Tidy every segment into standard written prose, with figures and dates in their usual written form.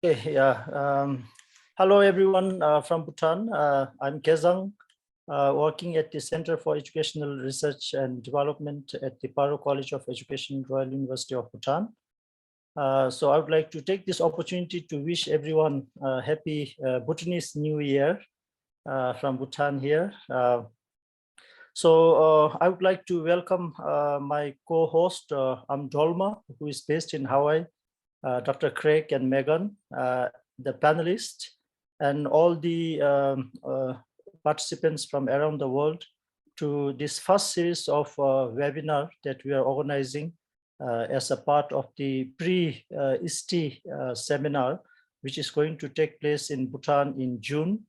Okay, yeah. Hello, everyone from Bhutan. I'm Kezang, working at the Center for Educational Research and Development at the Paro College of Education, Royal University of Bhutan. So I would like to take this opportunity to wish everyone a happy Bhutanese New Year from Bhutan here. So I would like to welcome my co-host, Dolma, who is based in Hawaii, Dr. Craig and Megan, the panelists, and all the participants from around the world to this first series of webinar that we are organizing as a part of the pre-ISfTE seminar, which is going to take place in Bhutan in June.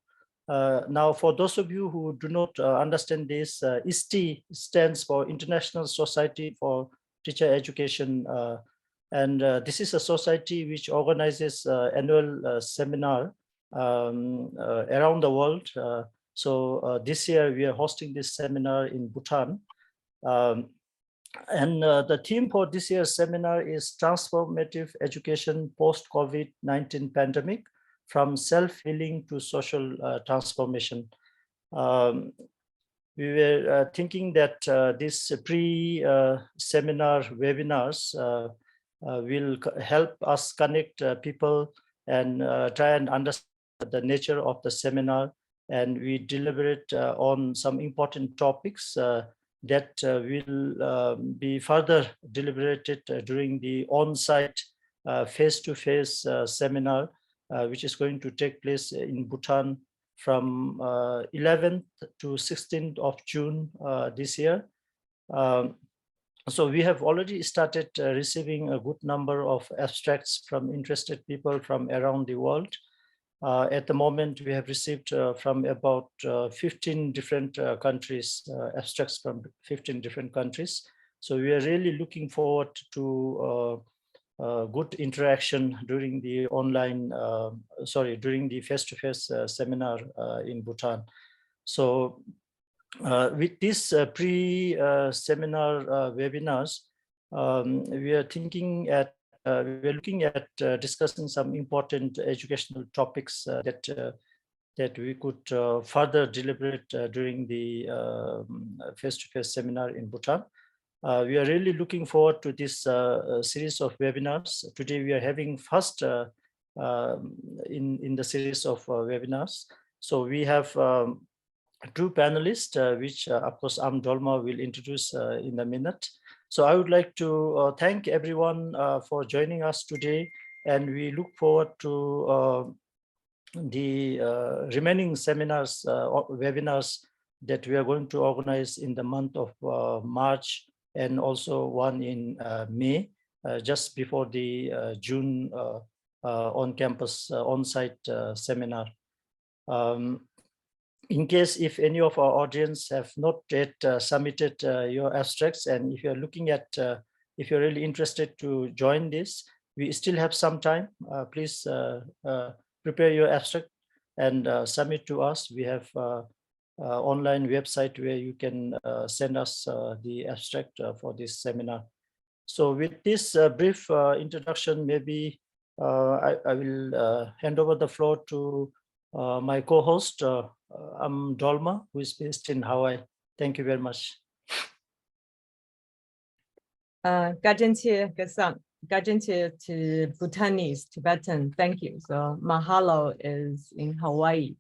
Now, for those of you who do not understand this, ISfTE stands for International Society for Teacher Education, and this is a society which organizes annual seminar around the world. So this year we are hosting this seminar in Bhutan. And the theme for this year's seminar is Transformative Education Post-COVID-19 Pandemic, from Self-Healing to Social Transformation. We were thinking that this pre-seminar webinars will help us connect people and try and understand the nature of the seminar, and we deliberate on some important topics that will be further deliberated during the on-site face-to-face seminar, which is going to take place in Bhutan from 11th to 16th of June this year. So we have already started receiving a good number of abstracts from interested people from around the world. At the moment, we have received from about 15 different countries, abstracts from 15 different countries. So we are really looking forward to good interaction during the online, during the face-to-face seminar in Bhutan. So with this pre-seminar webinars, we are thinking at we're looking at discussing some important educational topics that we could further deliberate during the face-to-face seminar in Bhutan. We are really looking forward to this series of webinars. Today we are having first in the series of webinars. So we have two panelists, which of course Dolma will introduce in a minute. So I would like to thank everyone for joining us today, and we look forward to the remaining seminars, webinars that we are going to organize in the month of March, and also one in May, just before the June on-campus, on-site seminar. In case if any of our audience have not yet submitted your abstracts, and if you're looking at, if you're really interested to join this, we still have some time. Please prepare your abstract and submit to us. We have online website where you can send us the abstract for this seminar. So with this brief introduction, maybe I will hand over the floor to my co-host, Dolma, who is based in Hawaii. Thank you very much. Gajenche to Bhutanese, Tibetan, thank you. So mahalo is in Hawaii.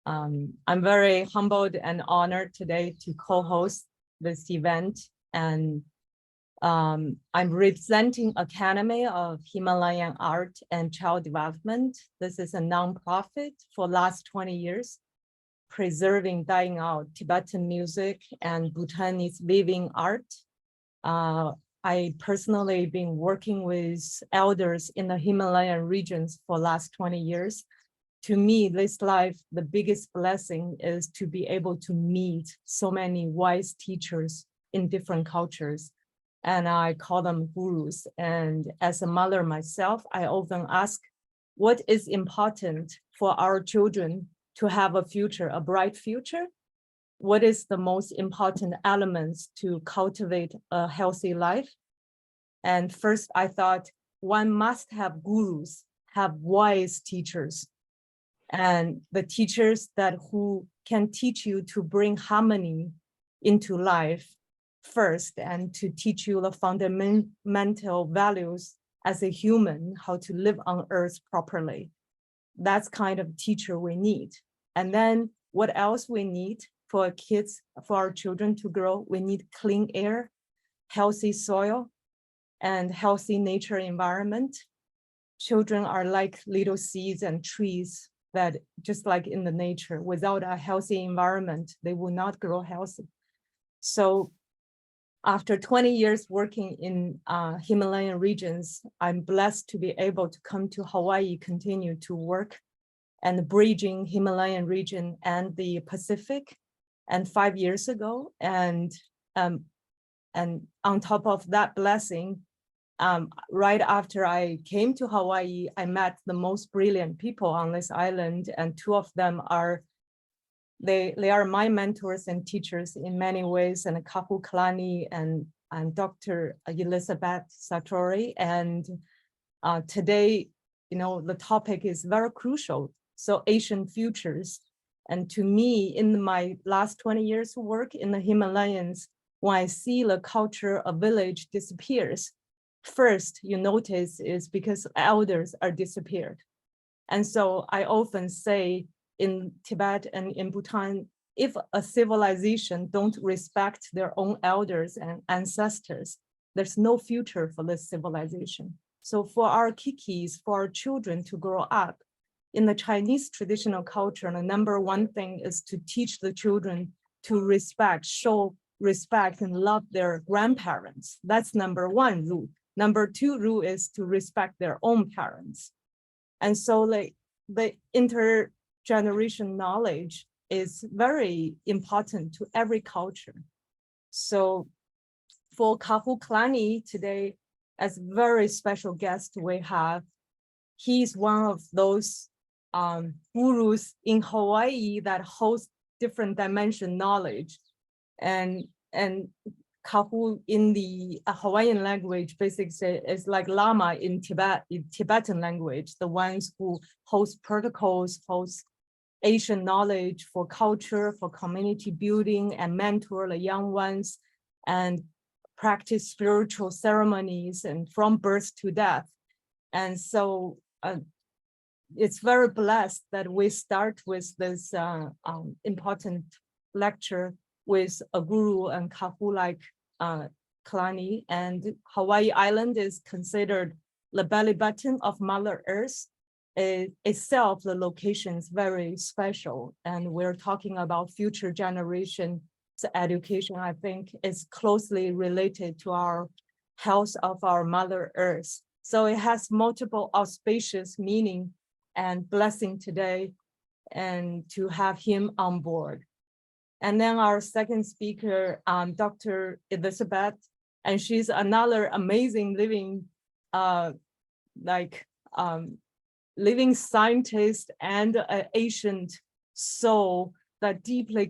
I'm very humbled and honored today to co-host this event, and I'm representing Academy of Himalayan Art and Child Development. This is a nonprofit for last 20 years, preserving, dying out Tibetan music and Bhutanese living art. I personally been working with elders in the Himalayan regions for last 20 years. To me, this life, the biggest blessing is to be able to meet so many wise teachers in different cultures. And I call them gurus. And as a mother myself, I often ask, what is important for our children to have a future, a bright future? What is the most important elements to cultivate a healthy life? And first I thought one must have gurus, have wise teachers, and the teachers that who can teach you to bring harmony into life first, and to teach you the fundamental values as a human, how to live on earth properly. That's kind of teacher we need. And then what else we need for kids, for our children to grow? We need clean air, healthy soil, and healthy nature environment. Children are like little seeds and trees that just like in the nature, without a healthy environment, they will not grow healthy. So after 20 years working in Himalayan regions, I'm blessed to be able to come to Hawaii, continue to work and bridging Himalayan region and the Pacific. And 5 years ago, and on top of that blessing, right after I came to Hawaii, I met the most brilliant people on this island, and two of them are, they are my mentors and teachers in many ways, and Kahu Kalani and Dr. Elizabeth Satori. And today, the topic is very crucial. So Asian futures. And to me, in my last 20 years of work in the Himalayas, when I see the culture of village disappears, first you notice is because elders are disappeared. And so I often say in Tibet and in Bhutan, if a civilization don't respect their own elders and ancestors, there's no future for this civilization. So for our kikis, for our children to grow up, in the Chinese traditional culture, the number one thing is to teach the children to respect, show respect and love their grandparents. That's number one rule. Number two rule is to respect their own parents. And so like the intergeneration knowledge is very important to every culture. So for Kahu Kalani today, as very special guest we have, he's one of those gurus in Hawaii that host different dimension knowledge. And Kahu in the Hawaiian language basically is like Lama in Tibetan language, the ones who host protocols, host Asian knowledge for culture, for community building, and mentor the young ones, and practice spiritual ceremonies and from birth to death. And so it's very blessed that we start with this important lecture with a guru and Kahu like Kalani. And Hawaii Island is considered the belly button of Mother Earth. Itself, the location is very special. And we're talking about future generations education, I think, is closely related to our health of our Mother Earth. So it has multiple auspicious meaning and blessing today, and to have him on board. And then our second speaker, Dr. Elizabeth, and she's another amazing living, living scientist and an ancient soul that deeply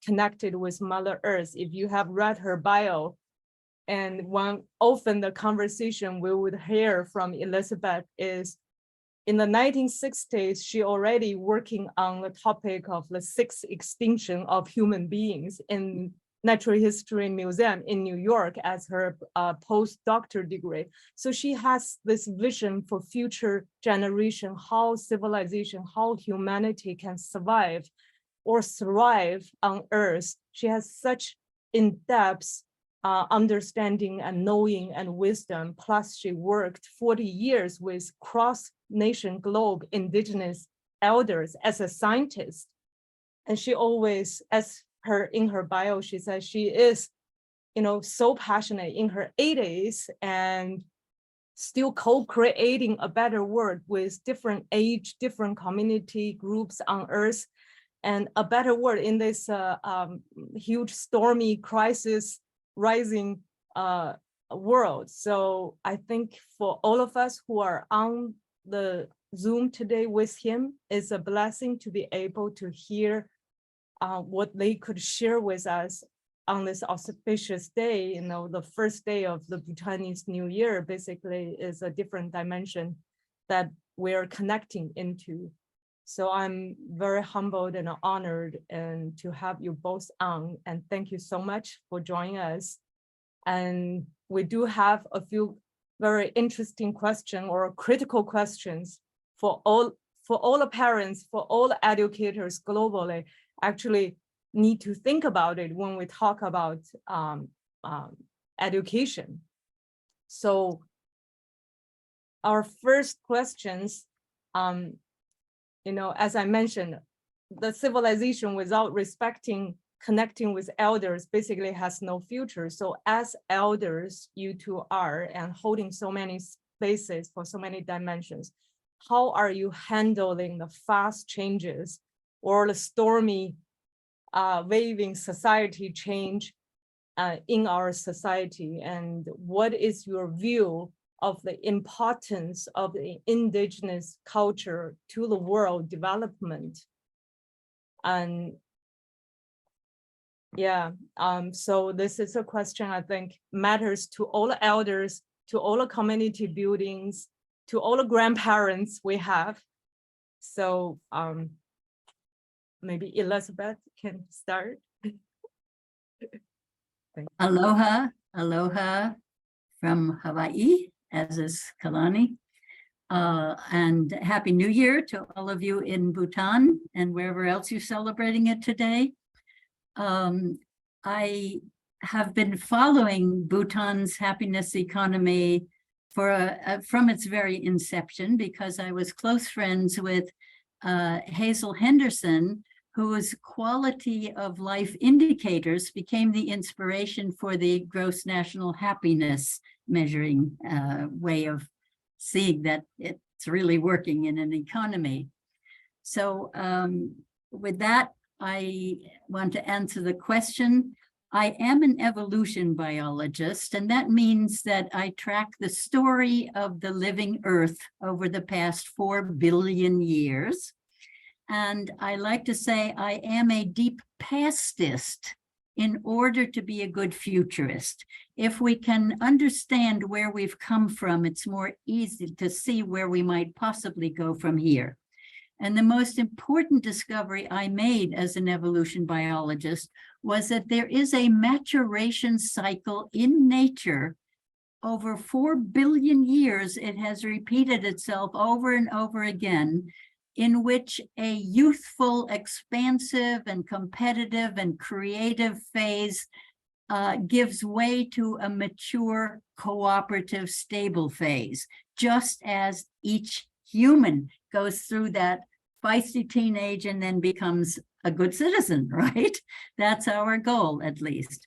connected with Mother Earth. If you have read her bio, and often the conversation we would hear from Elizabeth is, in the 1960s, she already working on the topic of the sixth extinction of human beings in Natural History Museum in New York as her postdoctoral degree. So she has this vision for future generation, how civilization, how humanity can survive or thrive on Earth. She has such in-depth understanding and knowing and wisdom. Plus she worked 40 years with cross-nation globe indigenous elders as a scientist. And she always, in her bio, she says she is, so passionate in her 80s and still co-creating a better world with different age, different community groups on Earth, and a better world in this huge stormy crisis rising world. So I think for all of us who are on the Zoom today with him, it's a blessing to be able to hear what they could share with us on this auspicious day. The first day of the Bhutanese New Year basically is a different dimension that we're connecting into. So I'm very humbled and honored and to have you both on, and thank you so much for joining us. And we do have a few very interesting questions or critical questions for all the parents, for all the educators globally, actually need to think about it when we talk about education. So our first questions, as I mentioned, the civilization without respecting, connecting with elders basically has no future. So as elders, you two are, and holding so many spaces for so many dimensions, how are you handling the fast changes or the stormy waving society change in our society? And what is your view of the importance of the indigenous culture to the world development? And yeah, so this is a question I think matters to all the elders, to all the community buildings, to all the grandparents we have. So maybe Elizabeth can start. Aloha, aloha from Hawaii, as is Kalani. And Happy New Year to all of you in Bhutan and wherever else you're celebrating it today. I have been following Bhutan's happiness economy from its very inception, because I was close friends with Hazel Henderson, whose quality of life indicators became the inspiration for the gross national happiness measuring way of seeing that it's really working in an economy. So with that, I want to answer the question. I am an evolution biologist, and that means that I track the story of the living Earth over the past 4 billion years. And I like to say I am a deep pastist in order to be a good futurist. If we can understand where we've come from, it's more easy to see where we might possibly go from here. And the most important discovery I made as an evolution biologist was that there is a maturation cycle in nature. Over 4 billion years, it has repeated itself over and over again, in which a youthful, expansive, and competitive and creative phase gives way to a mature, cooperative, stable phase, just as each human goes through that feisty teenage and then becomes a good citizen, right? That's our goal, at least.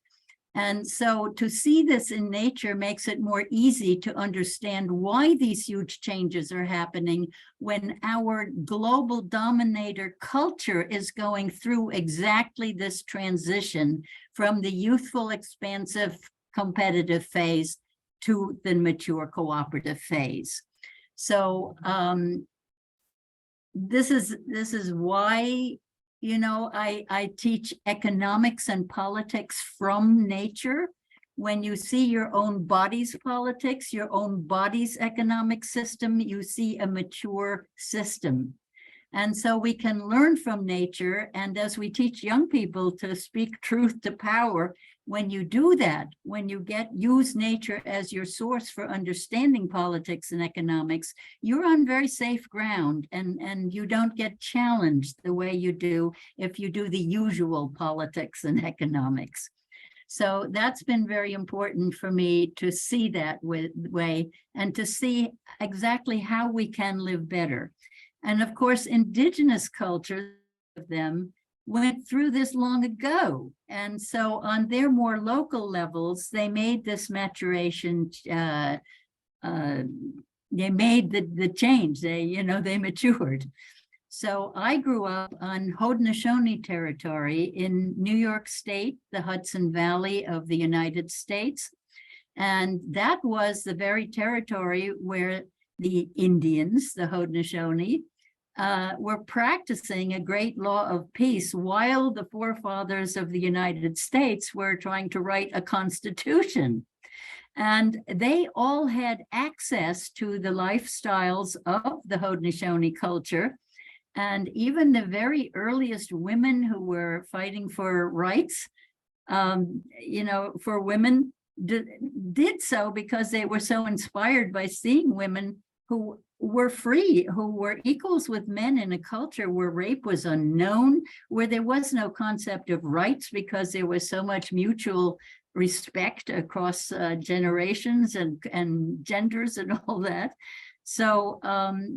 And so to see this in nature makes it more easy to understand why these huge changes are happening when our global dominator culture is going through exactly this transition from the youthful, expansive, competitive phase to the mature cooperative phase. So this is why, you know, I teach economics and politics from nature. When you see your own body's politics, your own body's economic system, you see a mature system. And so we can learn from nature. And as we teach young people to speak truth to power, when you do that, when you use nature as your source for understanding politics and economics, you're on very safe ground, and you don't get challenged the way you do if you do the usual politics and economics. So that's been very important for me to see that way and to see exactly how we can live better. And of course, indigenous cultures of them went through this long ago. And so on their more local levels, they made this maturation, they made the change, they matured. So I grew up on Haudenosaunee territory in New York State, the Hudson Valley of the United States. And that was the very territory where the Indians, the Haudenosaunee, were practicing a great law of peace while the forefathers of the United States were trying to write a constitution. And they all had access to the lifestyles of the Haudenosaunee culture. And even the very earliest women who were fighting for rights, for women, did so because they were so inspired by seeing women who were free, who were equals with men in a culture where rape was unknown, where there was no concept of rights because there was so much mutual respect across generations and genders and all that. So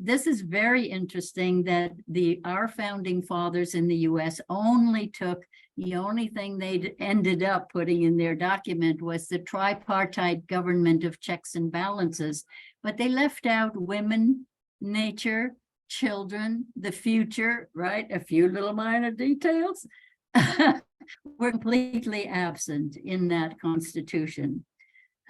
this is very interesting that our founding fathers in the US only took, the only thing they ended up putting in their document was the tripartite government of checks and balances, but they left out women, nature, children, the future, right? A few little minor details were completely absent in that constitution.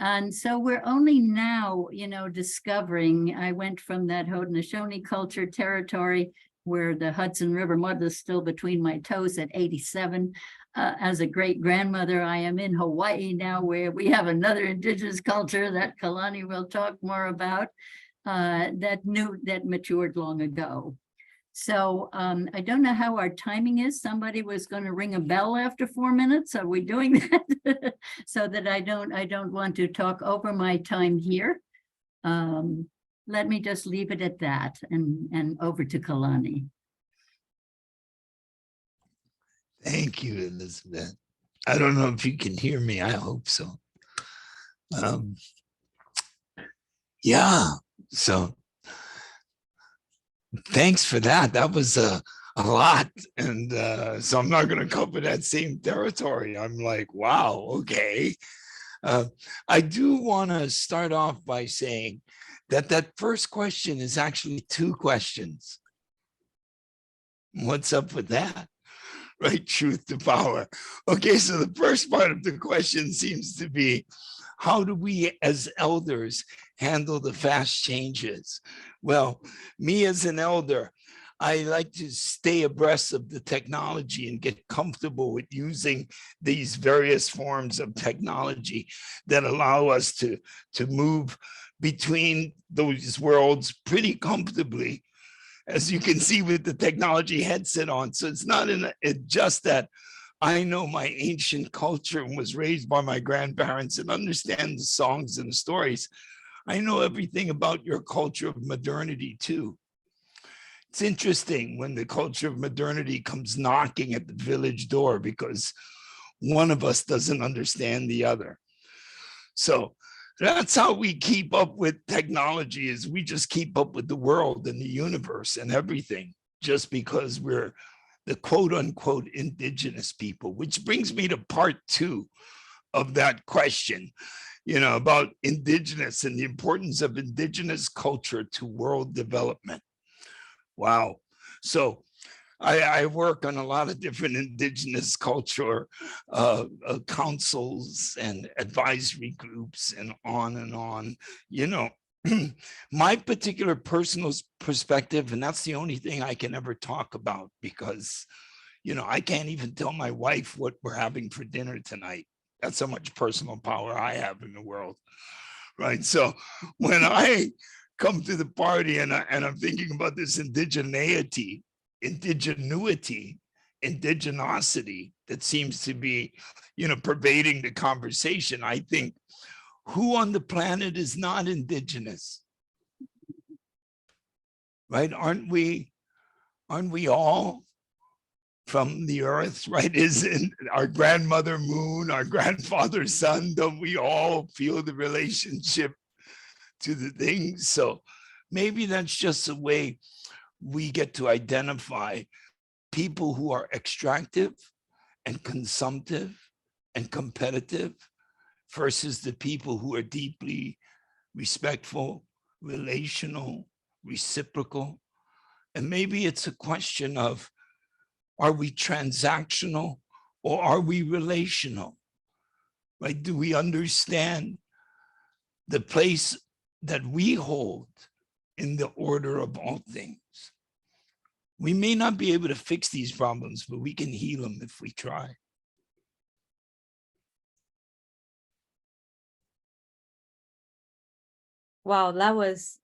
And so we're only now, discovering, I went from that Haudenosaunee culture territory where the Hudson River mud is still between my toes at 87. As a great grandmother, I am in Hawaii now, where we have another indigenous culture that Kalani will talk more about, that matured long ago. So I don't know how our timing is. Somebody was going to ring a bell after 4 minutes. Are we doing that? So that I don't want to talk over my time here. Let me just leave it at that and over to Kalani. Thank you, Elizabeth. I don't know if you can hear me. I hope so. Yeah, so thanks for that. That was a lot. And so I'm not going to cover that same territory. I'm like, wow, okay. I do want to start off by saying that first question is actually two questions. What's up with that? Right? Truth to power. Okay, so the first part of the question seems to be, how do we as elders handle the fast changes? Well, me as an elder, I like to stay abreast of the technology and get comfortable with using these various forms of technology that allow us to move between those worlds pretty comfortably, as you can see with the technology headset on. So it's not just that I know my ancient culture and was raised by my grandparents and understand the songs and the stories. I know everything about your culture of modernity too. It's interesting when the culture of modernity comes knocking at the village door because one of us doesn't understand the other. So that's how we keep up with technology, is we just keep up with the world and the universe and everything, just because we're the quote unquote indigenous people, which brings me to part two of that question, about indigenous and the importance of indigenous culture to world development. Wow. So I work on a lot of different indigenous culture councils and advisory groups and on. My particular personal perspective, and that's the only thing I can ever talk about, because I can't even tell my wife what we're having for dinner tonight. That's how much personal power I have in the world, right? So when I come to the party and I'm thinking about this indigeneity, indigenosity that seems to be, pervading the conversation, I think, who on the planet is not indigenous? Right? Aren't we all from the earth, right? Isn't our grandmother moon, our grandfather sun? Don't we all feel the relationship to the things? So maybe that's just a way we get to identify people who are extractive and consumptive and competitive versus the people who are deeply respectful, relational, reciprocal. And maybe it's a question of, are we transactional or are we relational? Right? Do we understand the place that we hold in the order of all things? We may not be able to fix these problems, but we can heal them if we try. Wow, that was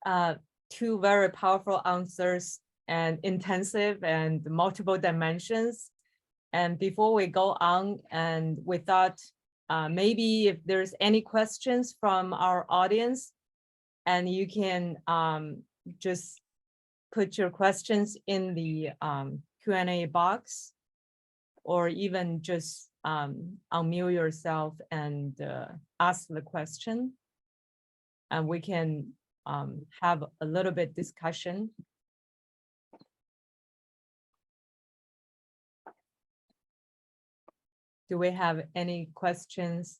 two very powerful answers and intensive and multiple dimensions. And before we go on, and we thought maybe if there's any questions from our audience, and you can just put your questions in the Q&A box, or even just unmute yourself and ask the question. And we can have a little bit discussion. Do we have any questions?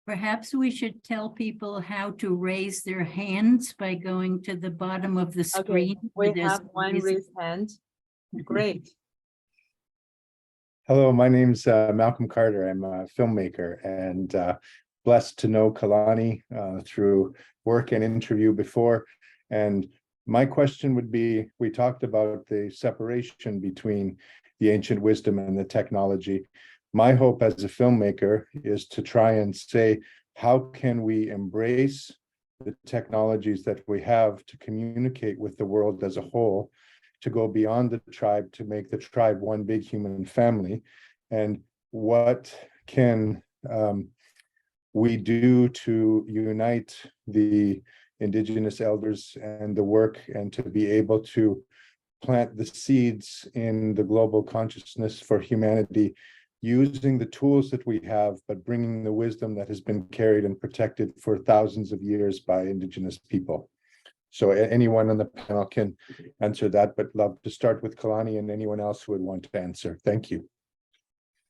Perhaps we should tell people how to raise their hands by going to the bottom of the screen. We There's have one raise- raised hand. Great. Hello, my name's Malcolm Carter. I'm a filmmaker and blessed to know Kalani through work and interview before. And my question would be, we talked about the separation between the ancient wisdom and the technology. My hope as a filmmaker is to try and say, how can we embrace the technologies that we have to communicate with the world as a whole, to go beyond the tribe, to make the tribe one big human family? And what can we do to unite the indigenous elders and the work, and to be able to plant the seeds in the global consciousness for humanity, using the tools that we have, but bringing the wisdom that has been carried and protected for thousands of years by indigenous people? So anyone on the panel can answer that, but love to start with Kalani and anyone else who would want to answer. Thank you.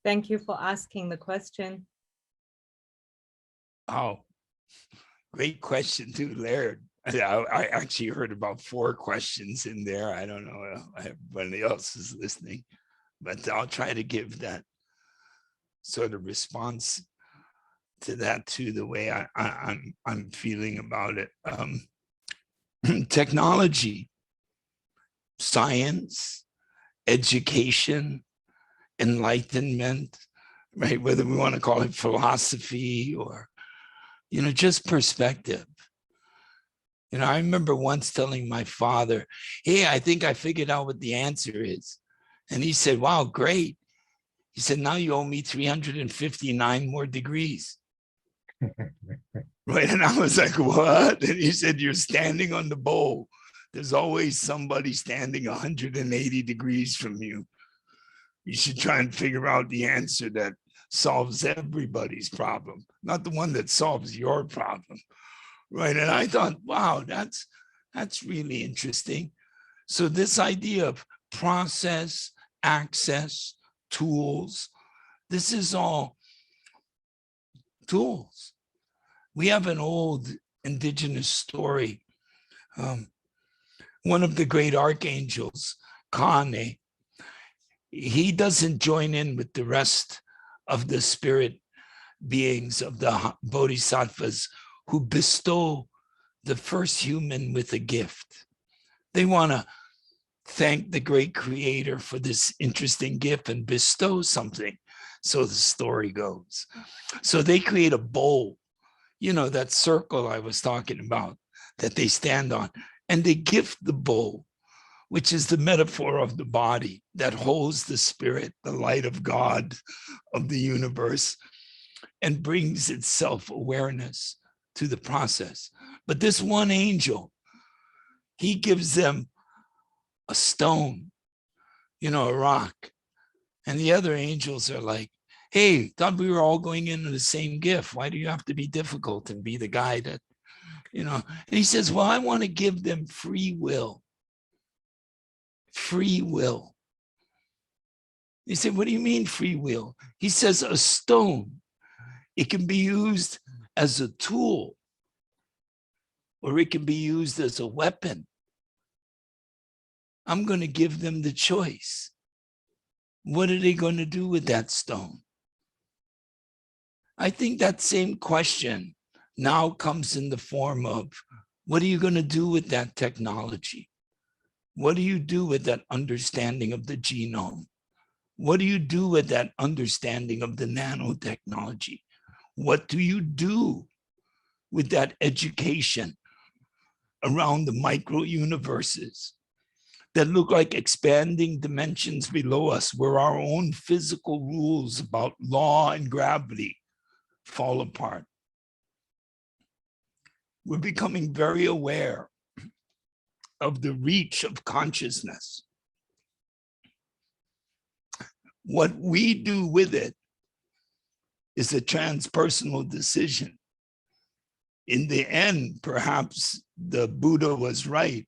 Thank you for asking the question. Oh, great question too, Laird. I actually heard about 4 questions in there. I don't know if everybody else is listening, but I'll try to give that sort of response to that too, the way I'm feeling about it. Technology, science, education, enlightenment, right? Whether we want to call it philosophy or, just perspective. I remember once telling my father, hey, I think I figured out what the answer is. And he said, wow, great. He said, now you owe me 359 more degrees. Right. And I was like, what? And he said, you're standing on the bowl. There's always somebody standing 180 degrees from you. You should try and figure out the answer that solves everybody's problem, not the one that solves your problem. Right. And I thought, wow, that's really interesting. So this idea of process, access, tools, this is all tools. We have an old indigenous story. One of the great archangels, Kane, he doesn't join in with the rest of the spirit beings of the bodhisattvas who bestow the first human with a gift. They want to thank the great creator for this interesting gift and bestow something. So the story goes. So they create a bowl, that circle I was talking about that they stand on, and they gift the bowl, which is the metaphor of the body that holds the spirit, the light of God, of the universe, and brings its self-awareness to the process. But this one angel, he gives them a stone, a rock. And the other angels are like, hey, thought we were all going into the same gift. Why do you have to be difficult and be the guy that, And he says, well, I want to give them free will. Free will. He said, what do you mean free will? He says, a stone, it can be used as a tool, or it can be used as a weapon. I'm going to give them the choice. What are they going to do with that stone? I think that same question now comes in the form of What are you going to do with that technology? What do you do with that understanding of the genome? What do you do with that understanding of the nanotechnology? What do you do with that education around the micro universes that look like expanding dimensions below us, where our own physical rules about law and gravity fall apart? We're becoming very aware of the reach of consciousness. What we do with it is a transpersonal decision. In the end, perhaps the Buddha was right.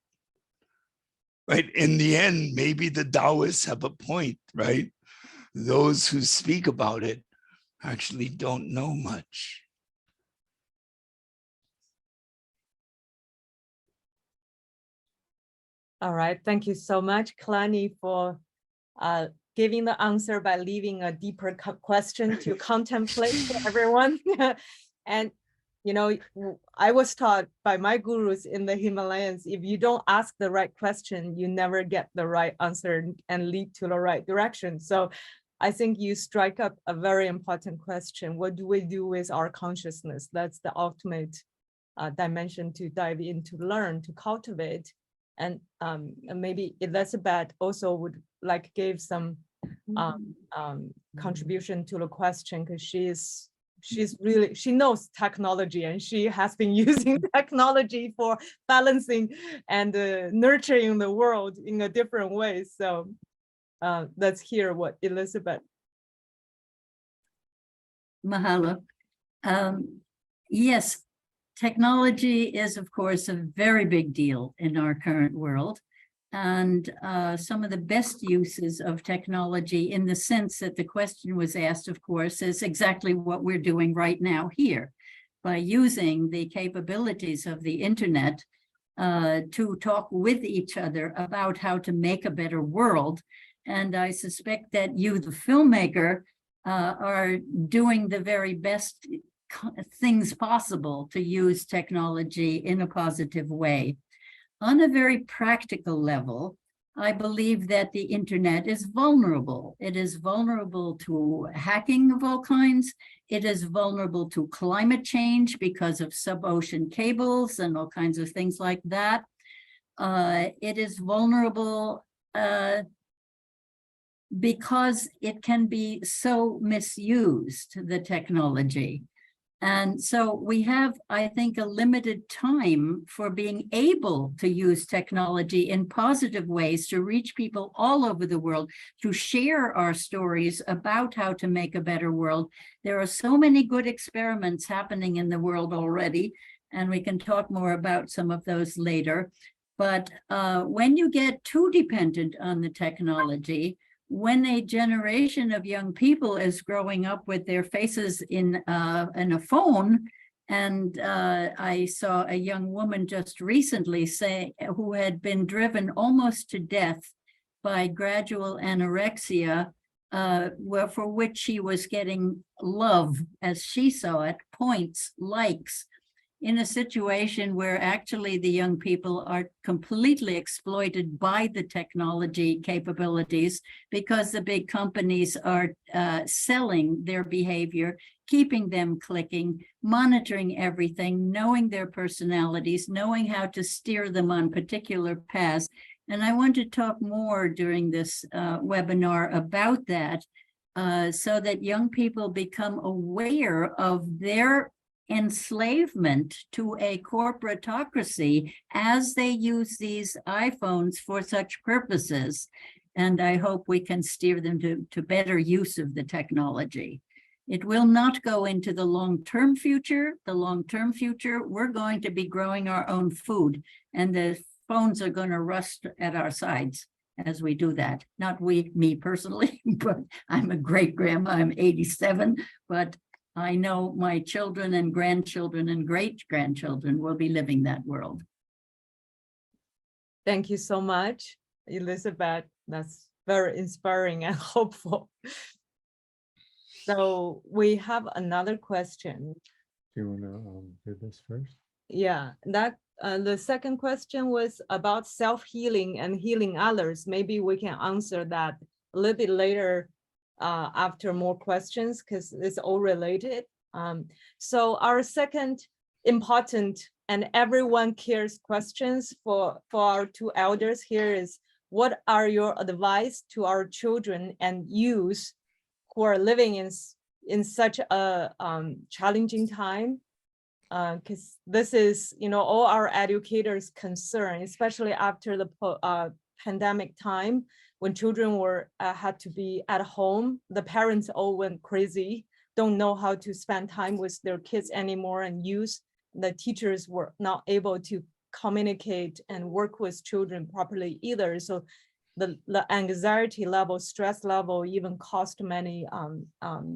Right? In the end, maybe the Taoists have a point, right? Those who speak about it actually don't know much. All right, thank you so much, Kalani, for giving the answer by leaving a deeper question to contemplate for everyone. And, you know, I was taught by my gurus in the Himalayas, if you don't ask the right question, you never get the right answer and lead to the right direction. So I think you strike up a very important question. What do we do with our consciousness? That's the ultimate dimension to dive into, learn, to cultivate. And maybe Elizabeth also would like give some contribution to the question, because she knows technology and she has been using technology for balancing and nurturing the world in a different way. So let's hear what Elizabeth. Mahalo. Yes, technology is, of course, a very big deal in our current world. And some of the best uses of technology, in the sense that the question was asked, of course, is exactly what we're doing right now here, by using the capabilities of the internet to talk with each other about how to make a better world. And I suspect that you, the filmmaker, are doing the very best things possible to use technology in a positive way. On a very practical level, I believe that the internet is vulnerable. It is vulnerable to hacking of all kinds. It is vulnerable to climate change because of sub-ocean cables and all kinds of things like that. It is vulnerable because it can be so misused, the technology. And so we have, I think, a limited time for being able to use technology in positive ways to reach people all over the world, to share our stories about how to make a better world. There are so many good experiments happening in the world already, and we can talk more about some of those later. But when you get too dependent on the technology, when a generation of young people is growing up with their faces in a phone, and I saw a young woman just recently say, who had been driven almost to death by gradual anorexia, for which she was getting love, as she saw it, points, likes, in a situation where actually the young people are completely exploited by the technology capabilities, because the big companies are selling their behavior, keeping them clicking, monitoring everything, knowing their personalities, knowing how to steer them on particular paths. And I want to talk more during this webinar about that, so that young people become aware of their enslavement to a corporatocracy as they use these iPhones for such purposes. And I hope we can steer them to better use of the technology. It will not go into the long-term future. The long-term future, we're going to be growing our own food, and the phones are going to rust at our sides as we do that. Not me personally, but I'm a great grandma, I'm 87, but I know my children and grandchildren and great-grandchildren will be living that world. Thank you so much, Elizabeth. That's very inspiring and hopeful. So we have another question. Do you want to do this first? Yeah, that the second question was about self-healing and healing others. Maybe we can answer that a little bit later after more questions, because it's all related. So our second important and everyone cares questions for our two elders here is, what are your advice to our children and youth who are living in such a challenging time? Because this is, all our educators' concern, especially after the pandemic time, when children had to be at home. The parents all went crazy, don't know how to spend time with their kids anymore, and the teachers were not able to communicate and work with children properly either. So the anxiety level, stress level even caused many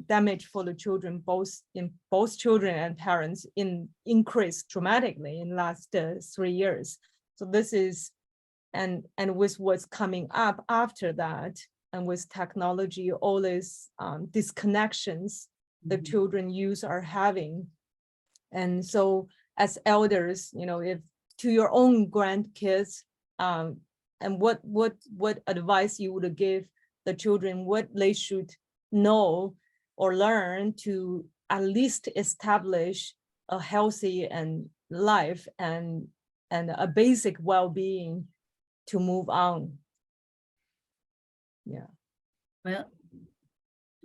damage for the children, both children and parents, increased dramatically in last 3 years. So this is, and with what's coming up after that, and with technology, all these disconnections the children, youth are having. And so as elders, if to your own grandkids, and what advice you would give the children, what they should know or learn to at least establish a healthy and life and a basic well-being to move on. Yeah. Well,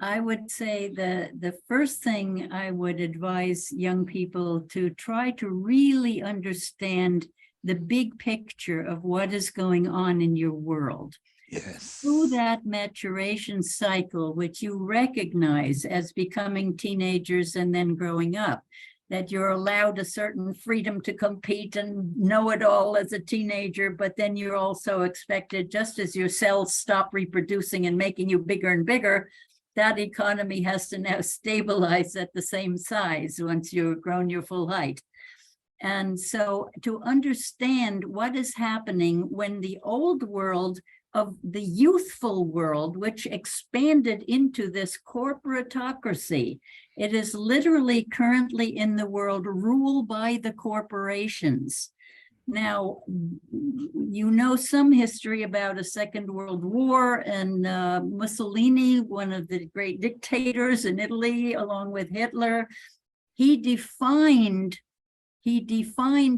I would say the first thing I would advise young people to try to really understand the big picture of what is going on in your world. Yes. Through that maturation cycle, which you recognize as becoming teenagers and then growing up, that you're allowed a certain freedom to compete and know it all as a teenager, but then you're also expected, just as your cells stop reproducing and making you bigger and bigger, that economy has to now stabilize at the same size once you've grown your full height. And so to understand what is happening when the old world of the youthful world, which expanded into this corporatocracy, it is literally currently in the world ruled by the corporations. Now, some history about a Second World War, and Mussolini, one of the great dictators in Italy, along with Hitler, he defined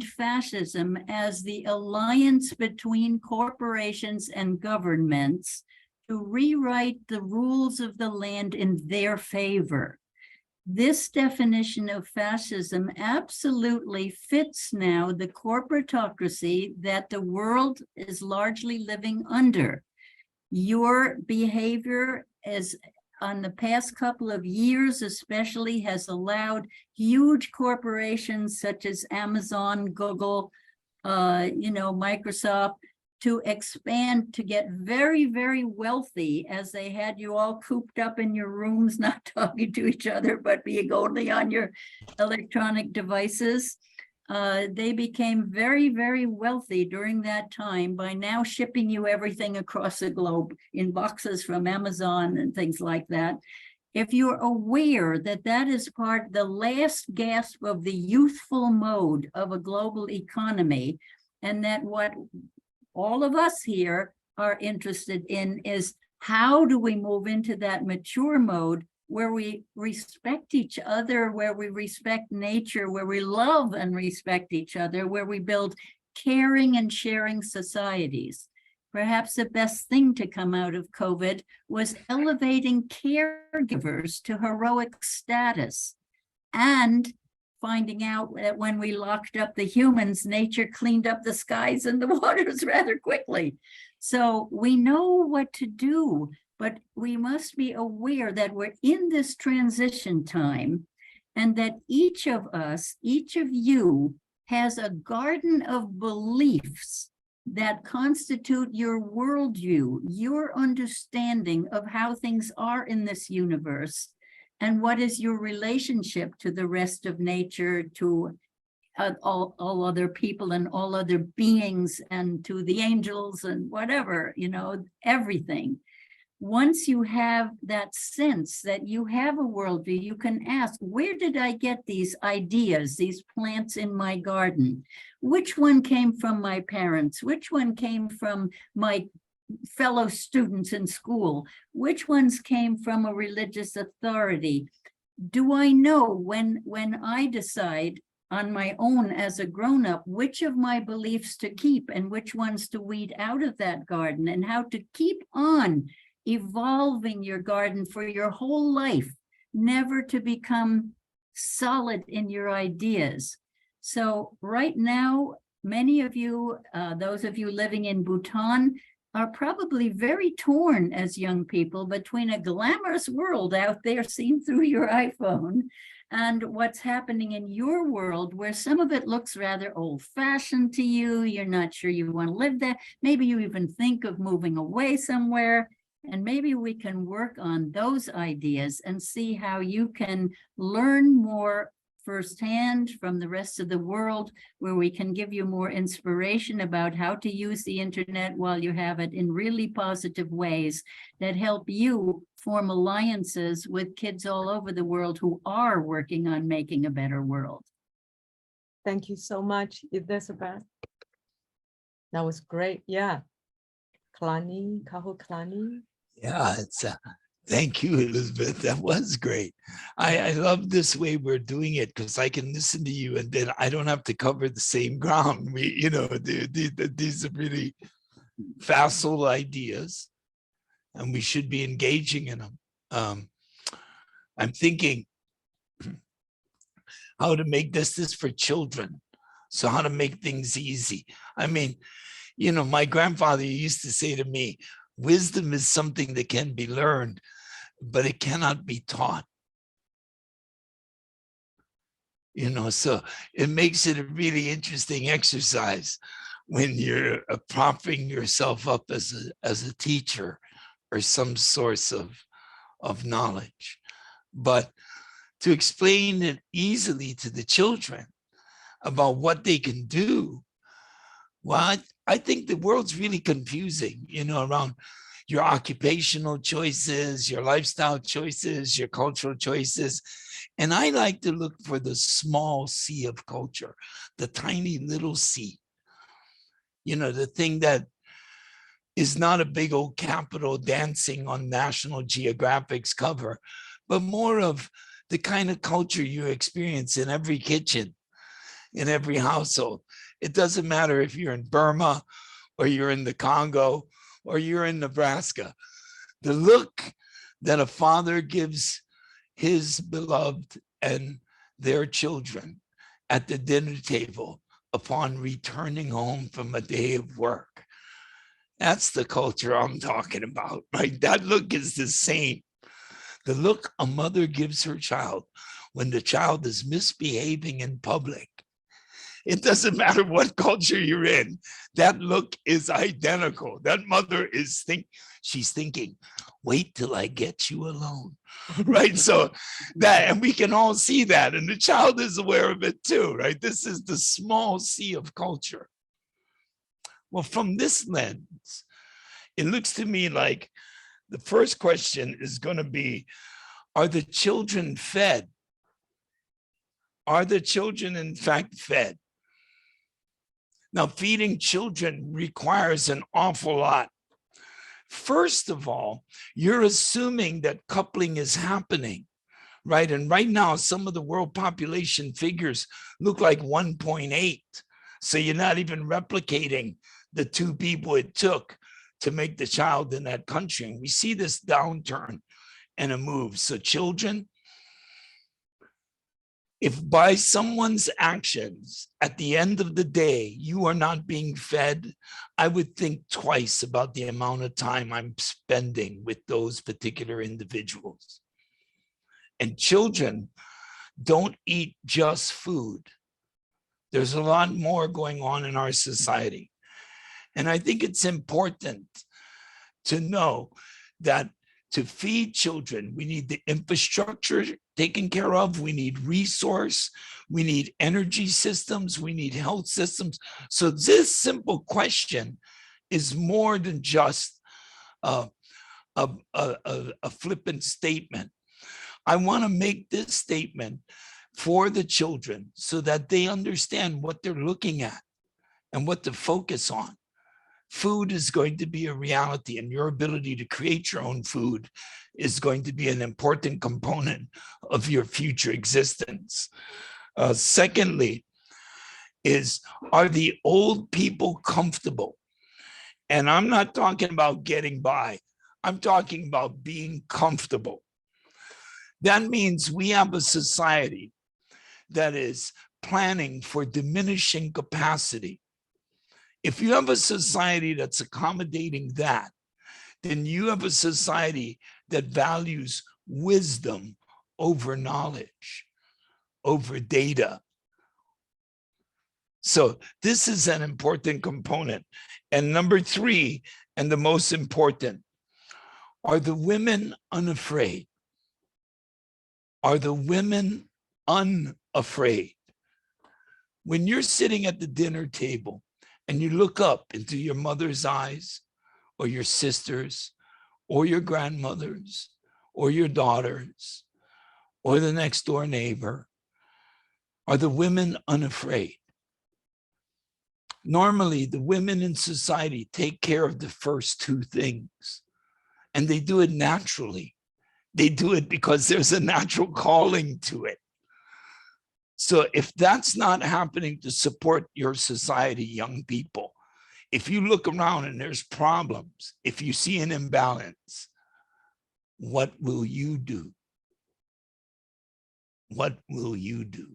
fascism as the alliance between corporations and governments to rewrite the rules of the land in their favor. This definition of fascism absolutely fits now the corporatocracy that the world is largely living under. Your behavior is, on the past couple of years especially, has allowed huge corporations such as Amazon, Google, Microsoft, to expand, to get very, very wealthy, as they had you all cooped up in your rooms, not talking to each other, but being only on your electronic devices. They became very, very wealthy during that time by now shipping you everything across the globe in boxes from Amazon and things like that. If you're aware that that is the last gasp of the youthful mode of a global economy, and that what all of us here are interested in is, how do we move into that mature mode where we respect each other, where we respect nature, where we love and respect each other, where we build caring and sharing societies. Perhaps the best thing to come out of COVID was elevating caregivers to heroic status, and finding out that when we locked up the humans, nature cleaned up the skies and the waters rather quickly. So we know what to do, but we must be aware that we're in this transition time, and that each of us, each of you, has a garden of beliefs that constitute your worldview, your understanding of how things are in this universe, and what is your relationship to the rest of nature, to all other people and all other beings, and to the angels and whatever, everything. once you have that sense that you have a worldview, you can ask, where did I get these ideas, these plants in my garden? Which one came from my parents? Which one came from my fellow students in school? Which ones came from a religious authority? Do I know when I decide on my own as a grown-up which of my beliefs to keep and which ones to weed out of that garden, and how to keep on evolving your garden for your whole life, never to become solid in your ideas? So right now, many of you, those of you living in Bhutan, are probably very torn as young people between a glamorous world out there seen through your iPhone and what's happening in your world, where some of it looks rather old-fashioned to you. You're not sure you want to live there. Maybe you even think of moving away somewhere. And maybe we can work on those ideas and see how you can learn more firsthand from the rest of the world, where we can give you more inspiration about how to use the internet while you have it in really positive ways that help you form alliances with kids all over the world who are working on making a better world. Thank you so much, Elizabeth. That was great. Yeah. Kalani, Kaho Kalani. Yeah, thank you, Elizabeth. That was great. I love this way we're doing it, because I can listen to you and then I don't have to cover the same ground. These are really facile ideas and we should be engaging in them. I'm thinking how to make this for children. So how to make things easy. I mean, my grandfather used to say to me, wisdom is something that can be learned, but it cannot be taught. So it makes it a really interesting exercise when you're propping yourself up as a teacher or some source of knowledge. But to explain it easily to the children about what they can do, well, I think the world's really confusing, around your occupational choices, your lifestyle choices, your cultural choices. And I like to look for the small C of culture, the tiny little C, the thing that is not a big old capital dancing on National Geographic's cover, but more of the kind of culture you experience in every kitchen, in every household. It doesn't matter if you're in Burma or you're in the Congo or you're in Nebraska. The look that a father gives his beloved and their children at the dinner table upon returning home from a day of work, that's the culture I'm talking about, right? That look is the same. The look a mother gives her child when the child is misbehaving in public. It doesn't matter what culture you're in. That look is identical. That mother is she's thinking, wait till I get you alone, right? So and we can all see that, and the child is aware of it too, right? This is the small C of culture. Well, from this lens, it looks to me like the first question is going to be, are the children fed? Are the children in fact fed? Now, feeding children requires an awful lot. First of all, you're assuming that coupling is happening, right? And right now, some of the world population figures look like 1.8. So you're not even replicating the 2 people it took to make the child in that country. And we see this downturn and a move. So children, if by someone's actions at the end of the day, you are not being fed, I would think twice about the amount of time I'm spending with those particular individuals. And children don't eat just food. There's a lot more going on in our society. And I think it's important to know that to feed children, we need the infrastructure taken care of, we need resource, we need energy systems, we need health systems. So this simple question is more than just a a flippant statement. I want to make this statement for the children so that they understand what they're looking at and what to focus on. Food is going to be a reality, and your ability to create your own food is going to be an important component of your future existence. Secondly, are the old people comfortable? And I'm not talking about getting by. I'm talking about being comfortable. That means we have a society that is planning for diminishing capacity. If you have a society that's accommodating that, then you have a society that values wisdom over knowledge, over data. So this is an important component. And number three, and the most important, are the women unafraid? Are the women unafraid? When you're sitting at the dinner table and you look up into your mother's eyes, or your sisters, or your grandmothers, or your daughters, or the next door neighbor, are the women unafraid? Normally, the women in society take care of the first two things, and they do it naturally. They do it because there's a natural calling to it. So if that's not happening to support your society, young people, if you look around and there's problems, if you see an imbalance, what will you do? What will you do?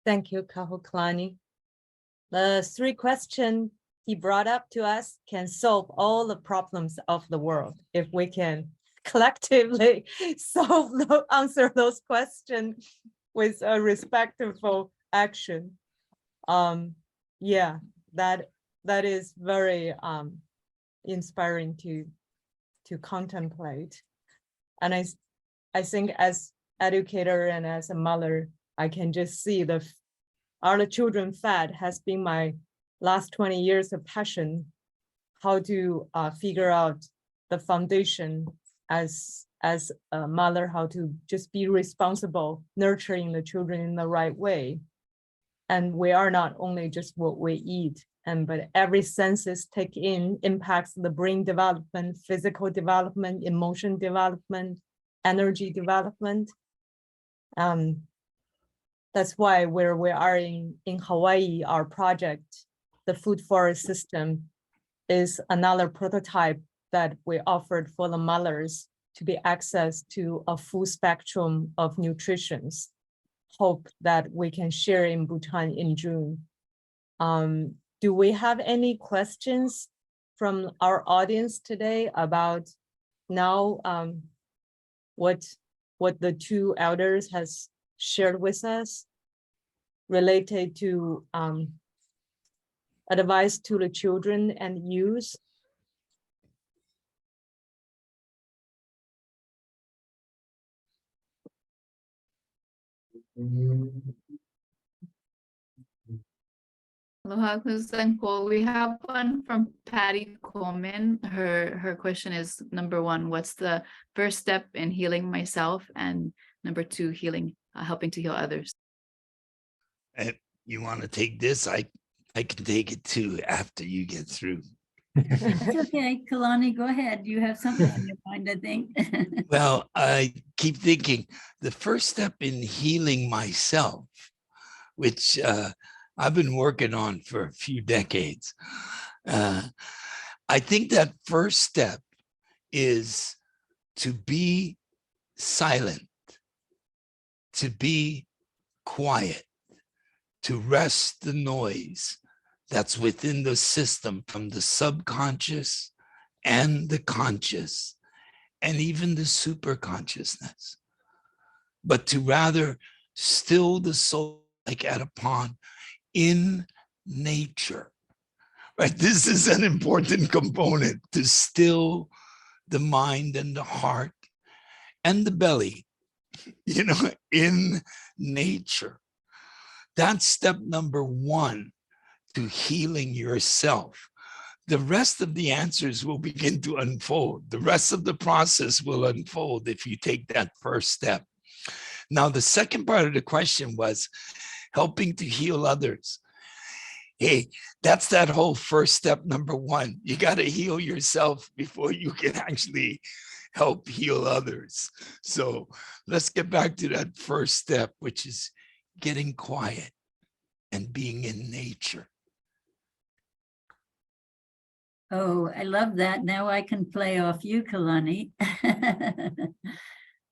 Thank you, Kalani. The three questions he brought up to us can solve all the problems of the world if we can collectively answer those questions with a respectful action. Yeah, that is very inspiring to contemplate. And I think as educator and as a mother, I can just see Are the Children Fed has been my last 20 years of passion, how to figure out the foundation as a mother, how to just be responsible, nurturing the children in the right way. And we are not only just what we eat, but every senses take in impacts the brain development, physical development, emotion development, energy development. That's why where we are in Hawaii, our project, the food forest system, is another prototype that we offered for the mothers to be access to a full spectrum of nutrition. Hope that we can share in Bhutan in June. Do we have any questions from our audience today about now what the two elders has shared with us related to advice to the children and youth? Aloha, Kusanko. We have one from Patty Coleman. Her question is, number one, what's the first step in healing myself? And number two, helping to heal others. If you want to take this, I can take it too after you get through. It's okay, Kalani, go ahead. You have something on your mind, I think. Well, I keep thinking the first step in healing myself, which I've been working on for a few decades. I think that first step is to be silent, to be quiet, to rest the noise that's within the system from the subconscious and the conscious and even the super consciousness, but to rather still the soul like at a pond in nature, right? This is an important component, to still the mind and the heart and the belly, in nature. That's step number one to healing yourself, the rest of the answers will begin to unfold. The rest of the process will unfold if you take that first step. Now, the second part of the question was helping to heal others. Hey, that's that whole first step, number one. You got to heal yourself before you can actually help heal others. So let's get back to that first step, which is getting quiet and being in nature. Oh, I love that. Now I can play off you, Kalani.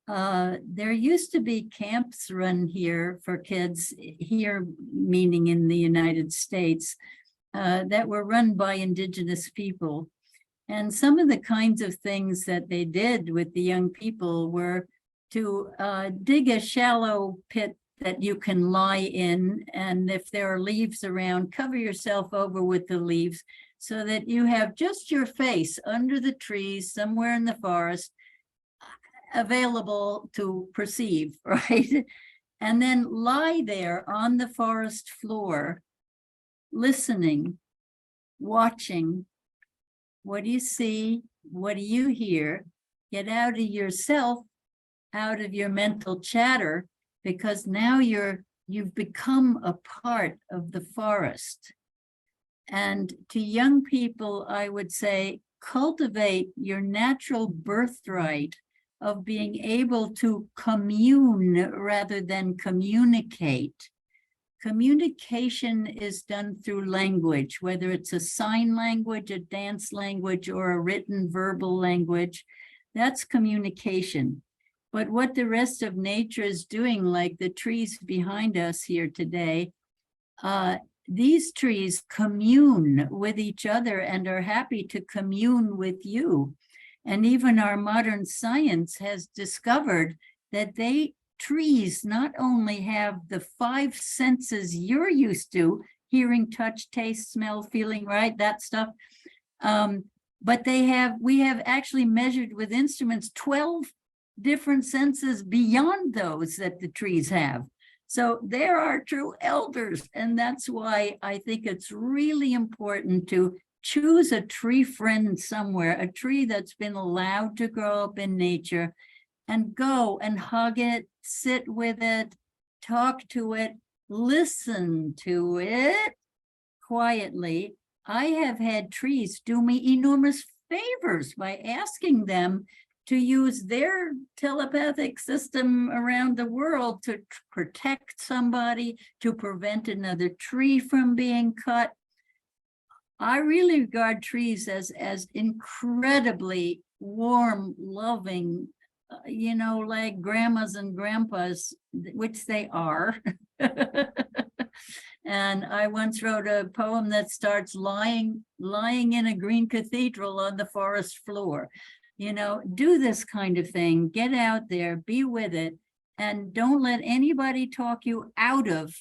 There used to be camps run here for kids, here meaning in the United States, that were run by indigenous people. And some of the kinds of things that they did with the young people were to dig a shallow pit that you can lie in. And if there are leaves around, cover yourself over with the leaves so that you have just your face under the trees somewhere in the forest available to perceive, right? And then lie there on the forest floor, listening, watching. What do you see? What do you hear? Get out of yourself, out of your mental chatter, because now you've become a part of the forest. And to young people, I would say, cultivate your natural birthright of being able to commune rather than communicate. Communication is done through language, whether it's a sign language, a dance language, or a written verbal language. That's communication. But what the rest of nature is doing, like the trees behind us here today, these trees commune with each other and are happy to commune with you. And even our modern science has discovered that trees not only have the 5 senses you're used to, hearing, touch, taste, smell, feeling, right, that stuff, but we have actually measured with instruments 12 different senses beyond those that the trees have. So there are true elders, and that's why I think it's really important to choose a tree friend somewhere, a tree that's been allowed to grow up in nature, and go and hug it, sit with it, talk to it, listen to it quietly. I have had trees do me enormous favors by asking them to use their telepathic system around the world to protect somebody, to prevent another tree from being cut. I really regard trees as incredibly warm, loving, you know, like grandmas and grandpas, which they are. And I once wrote a poem that starts lying in a green cathedral on the forest floor. You know, do this kind of thing, get out there, be with it, and don't let anybody talk you out of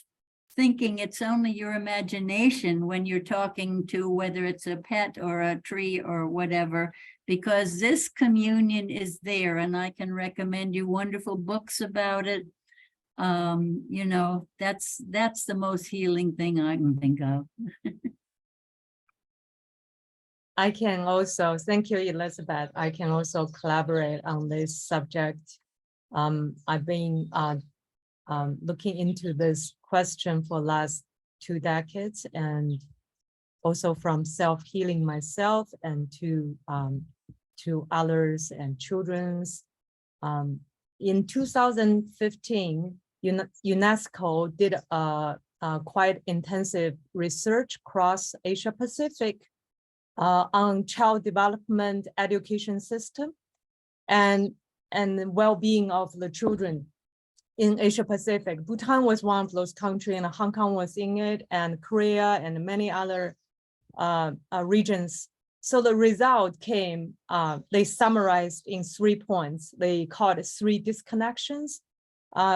thinking it's only your imagination when you're talking to, whether it's a pet or a tree or whatever, because this communion is there, and I can recommend you wonderful books about it. You know, that's the most healing thing I can think of. I can also, thank you, Elizabeth. I can also collaborate on this subject. I've been looking into this question for last 2 decades, and also from self-healing myself and to others and children's. In 2015, UNESCO did a quite intensive research across Asia Pacific on child development education system and well-being of the children in Asia Pacific. Bhutan was one of those countries, and Hong Kong was in it, and Korea and many other regions. So the result came, they summarized in 3 points. They called it 3 disconnections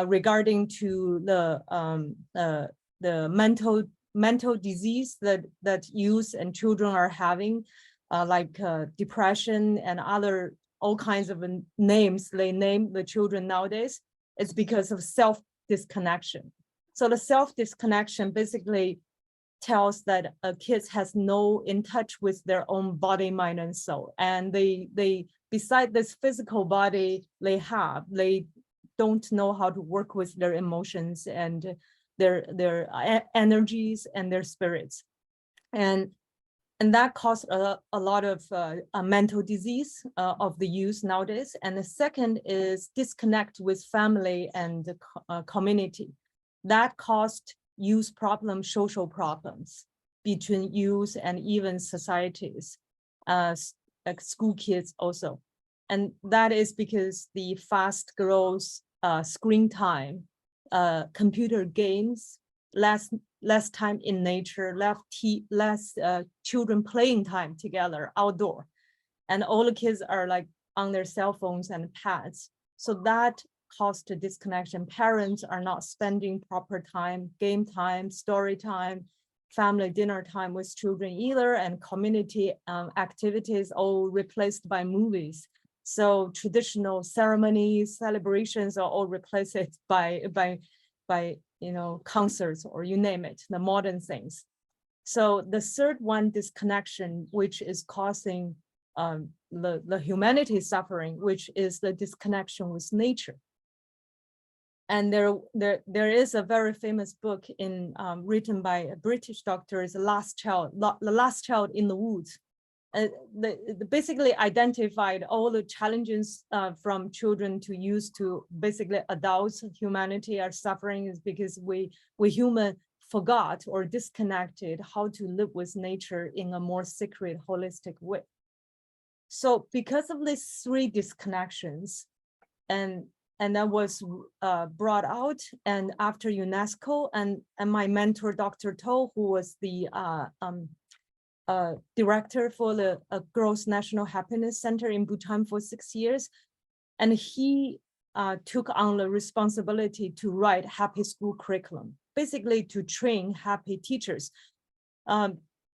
regarding to the mental disease that youth and children are having, like depression and all kinds of names they name the children nowadays. It's because of self-disconnection. So the self-disconnection basically tells that kids has no in touch with their own body, mind, and soul. And they beside this physical body they don't know how to work with their emotions and their energies and their spirits. And that caused a lot of mental disease of the youth nowadays. And the second is disconnect with family and the community. That caused youth problems, social problems between youth and even societies, like school kids also. And that is because the fast growth, screen time, computer games, less time in nature, less children playing time together outdoor. And all the kids are like on their cell phones and pads. So that caused a disconnection. Parents are not spending proper time, game time, story time, family dinner time with children either, and community activities all replaced by movies. So traditional ceremonies, celebrations are all replaced by concerts, or you name it, the modern things. So the third one, disconnection, which is causing the humanity suffering, which is the disconnection with nature. And there is a very famous book written by a British doctor, The Last Child in the Woods. Basically identified all the challenges from children to youth to basically adults. Humanity are suffering is because we human forgot or disconnected how to live with nature in a more sacred, holistic way. So because of these three disconnections, and that was brought out, and after UNESCO and my mentor, Dr. To, who was the director for the Gross National Happiness Center in Bhutan for 6 years. And he took on the responsibility to write happy school curriculum, basically to train happy teachers.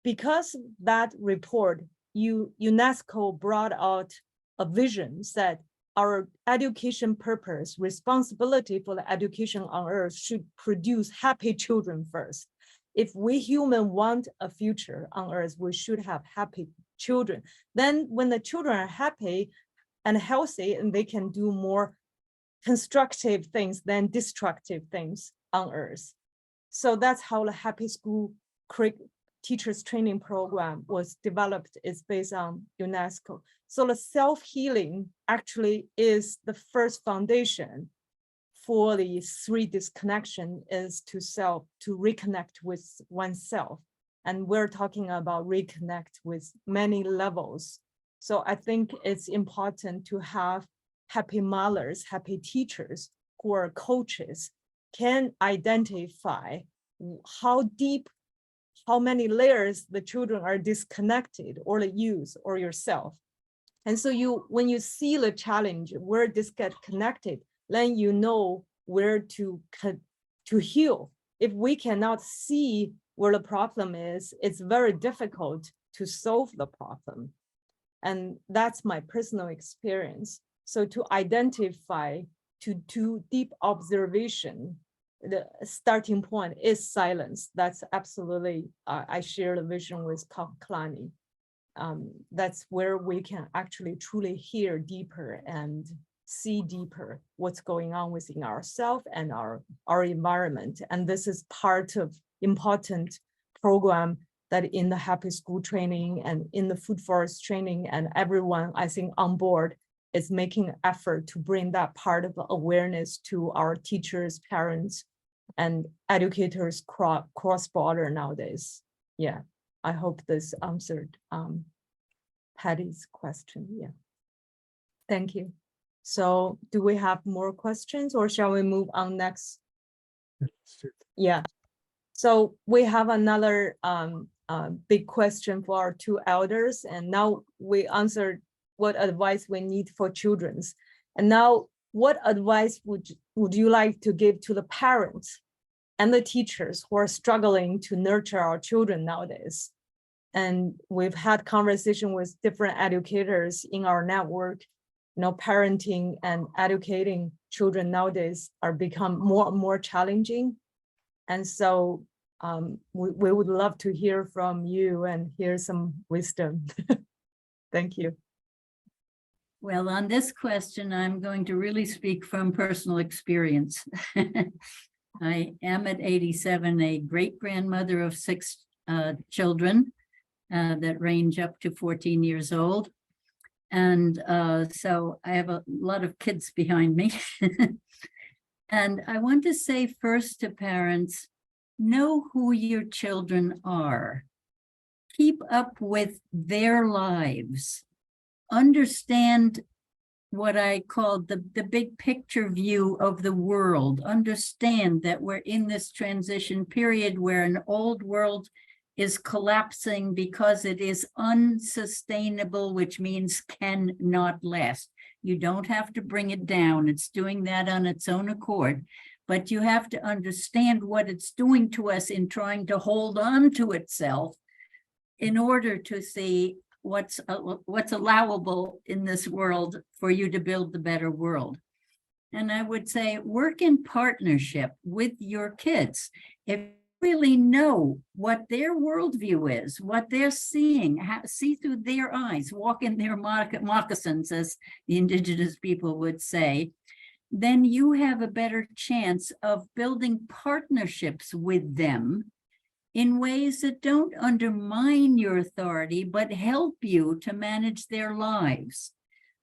Because that report, UNESCO brought out a vision that our education purpose, responsibility for the education on earth should produce happy children first. If we humans want a future on earth, we should have happy children. Then when the children are happy and healthy, and they can do more constructive things than destructive things on earth. So that's how the Happy School Teachers Training Program was developed. It's based on UNESCO. So the self-healing actually is the first foundation for the three disconnection, is to reconnect with oneself. And we're talking about reconnect with many levels. So I think it's important to have happy mothers, happy teachers who are coaches, can identify how deep, how many layers the children are disconnected, or the youth or yourself. And so when you see the challenge, where this get connected, then you know where to heal. If we cannot see where the problem is, it's very difficult to solve the problem. And that's my personal experience. So to identify, to do deep observation, the starting point is silence. That's absolutely, I share the vision with Kalani. That's where we can actually truly hear deeper and see deeper what's going on within ourselves and our environment. And this is part of important program that in the Happy School training and in the Food Forest training, and everyone, I think, on board is making effort to bring that part of awareness to our teachers, parents, and educators cross-border nowadays. Yeah, I hope this answered Patty's question. Yeah, thank you. So do we have more questions, or shall we move on next? Yeah, so we have another big question for our two elders, and now we answered what advice we need for children's. And now, what advice would you like to give to the parents and the teachers who are struggling to nurture our children nowadays? And we've had conversation with different educators in our network. You know, parenting and educating children nowadays are become more and more challenging. And so we would love to hear from you and hear some wisdom. Thank you. Well, on this question, I'm going to really speak from personal experience. I am at 87, a great-grandmother of 6 children that range up to 14 years old. And so I have a lot of kids behind me. And I want to say first to parents, know who your children are. Keep up with their lives. Understand what I call the big picture view of the world. Understand that we're in this transition period where an old world is collapsing because it is unsustainable, which means cannot last. You don't have to bring it down. It's doing that on its own accord. But you have to understand what it's doing to us in trying to hold on to itself in order to see what's allowable in this world for you to build the better world. And I would say work in partnership with your kids. If you really know what their worldview is, what they're seeing, see through their eyes, walk in their moccasins, as the indigenous people would say, then you have a better chance of building partnerships with them in ways that don't undermine your authority, but help you to manage their lives.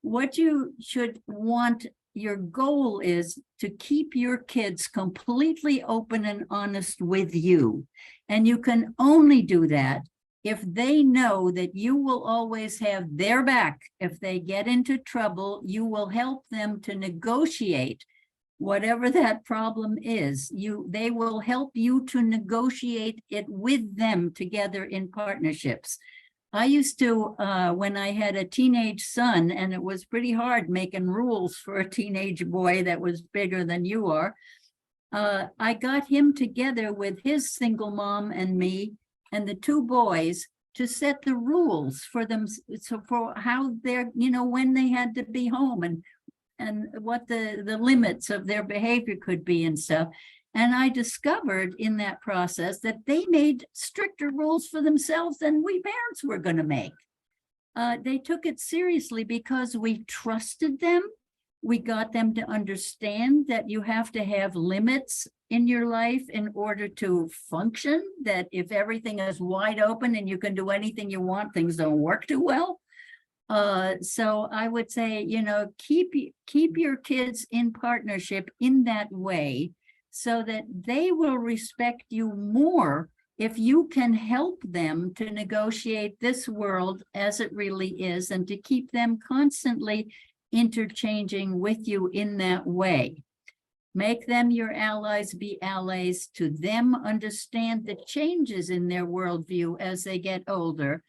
What you should want, your goal is to keep your kids completely open and honest with you. And you can only do that if they know that you will always have their back. If they get into trouble, you will help them to negotiate whatever that problem is. They will help you to negotiate it with them together in partnerships. I used to, when I had a teenage son, and it was pretty hard making rules for a teenage boy that was bigger than you are, I got him together with his single mom and me and the 2 boys to set the rules for them, so for how they're, when they had to be home and what the limits of their behavior could be and stuff. And I discovered in that process that they made stricter rules for themselves than we parents were going to make. They took it seriously because we trusted them. We got them to understand that you have to have limits in your life in order to function, that if everything is wide open and you can do anything you want, things don't work too well. So I would say, keep your kids in partnership in that way so that they will respect you more if you can help them to negotiate this world as it really is and to keep them constantly interchanging with you in that way. Make them your allies, be allies to them, understand the changes in their worldview as they get older,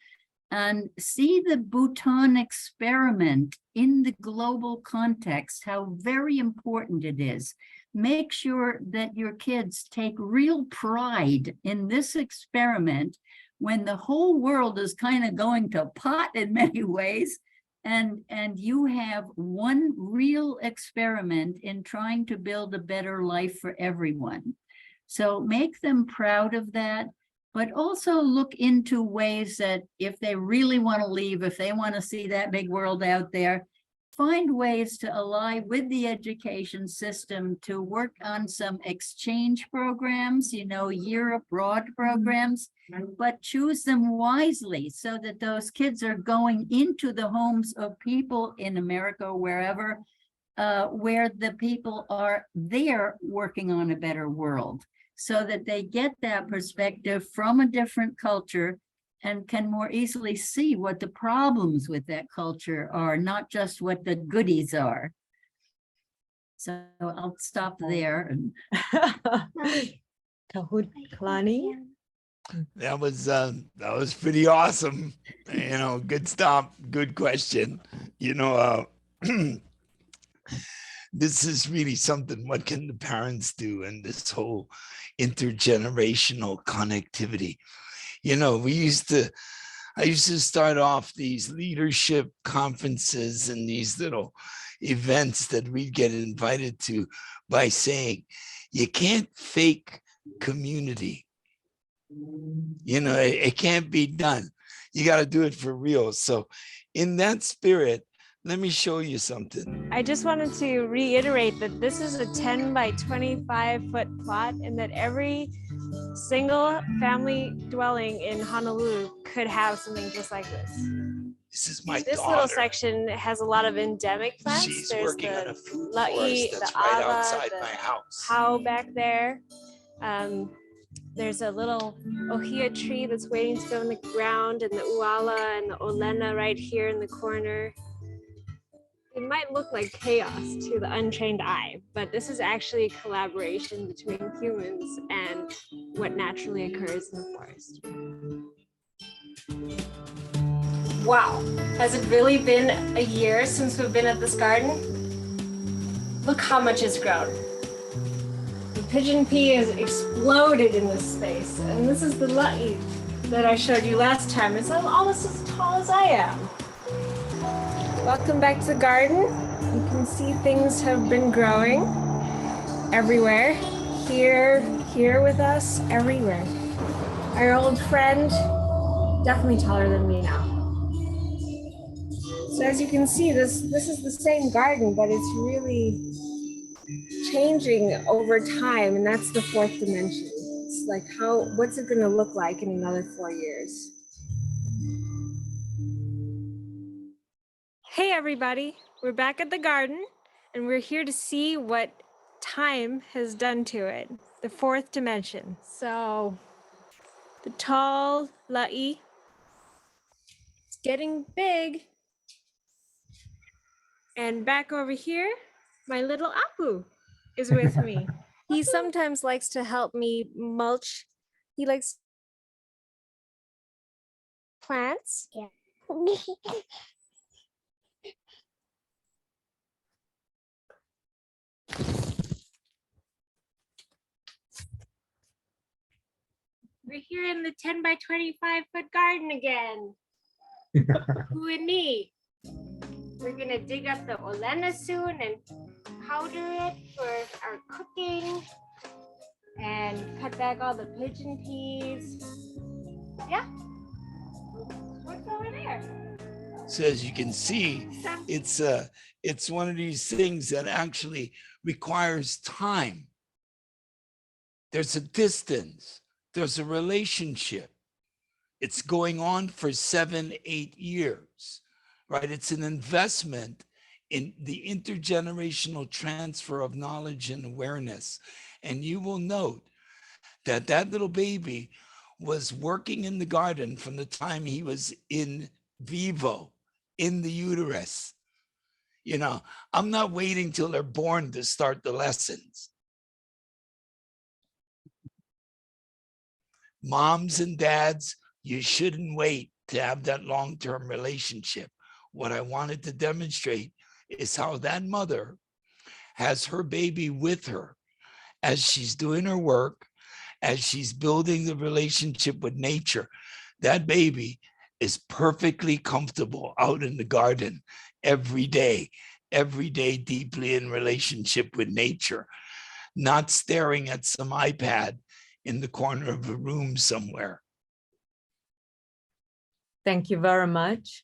and see the Bhutan experiment in the global context, how very important it is. Make sure that your kids take real pride in this experiment when the whole world is kind of going to pot in many ways, and you have one real experiment in trying to build a better life for everyone. So make them proud of that. But also look into ways that if they really want to leave, if they want to see that big world out there, find ways to ally with the education system to work on some exchange programs, year abroad programs, but choose them wisely so that those kids are going into the homes of people in America, wherever, where the people are there working on a better world, so that they get that perspective from a different culture and can more easily see what the problems with that culture are, not just what the goodies are. So I'll stop there. Kalani? That was pretty awesome. Good stop, good question. This is really something. What can the parents do in this whole intergenerational connectivity? I used to start off these leadership conferences and these little events that we'd get invited to by saying, you can't fake community. You know, it can't be done. You got to do it for real. So in that spirit, let me show you something. I just wanted to reiterate that this is a 10 by 25 foot plot and that every single family dwelling in Honolulu could have something just like this. This is my This daughter. little section has a lot of endemic plants. She's There's working the on a food la'i, forest the that's right ala, outside the my house. pau back there. There's a little ohia tree that's waiting to go in the ground, and the uala and the olena right here in the corner. It might look like chaos to the untrained eye, but this is actually a collaboration between humans and what naturally occurs in the forest. Wow, has it really been a year since we've been at this garden? Look how much has grown. The pigeon pea has exploded in this space, and this is the la'i that I showed you last time. It's almost as tall as I am. Welcome back to the garden. You can see things have been growing everywhere. Here with us, everywhere. Our old friend, definitely taller than me now. So as you can see, this is the same garden, but it's really changing over time, and that's the fourth dimension. It's like what's it gonna look like in another 4 years? Hey everybody, we're back at the garden and we're here to see what time has done to it, the fourth dimension. So the tall la'i, it's getting big. And back over here, my little Apu is with me. He sometimes likes to help me mulch. He likes plants. Yeah. We're here in the 10 by 25 foot garden again. Who and me. We're gonna dig up the olena soon and powder it for our cooking and cut back all the pigeon peas. Yeah. What's over there? So as you can see, it's one of these things that actually requires time. There's a distance, there's a relationship. It's going on for 7, 8 years, right? It's an investment in the intergenerational transfer of knowledge and awareness. And you will note that that little baby was working in the garden from the time he was in vivo, in the uterus. You know, I'm not waiting till they're born to start the lessons. Moms and dads, you shouldn't wait to have that long-term relationship. What I wanted to demonstrate is how that mother has her baby with her as she's doing her work, as she's building the relationship with nature. That baby is perfectly comfortable out in the garden every day deeply in relationship with nature, not staring at some iPad in the corner of a room somewhere. Thank you very much.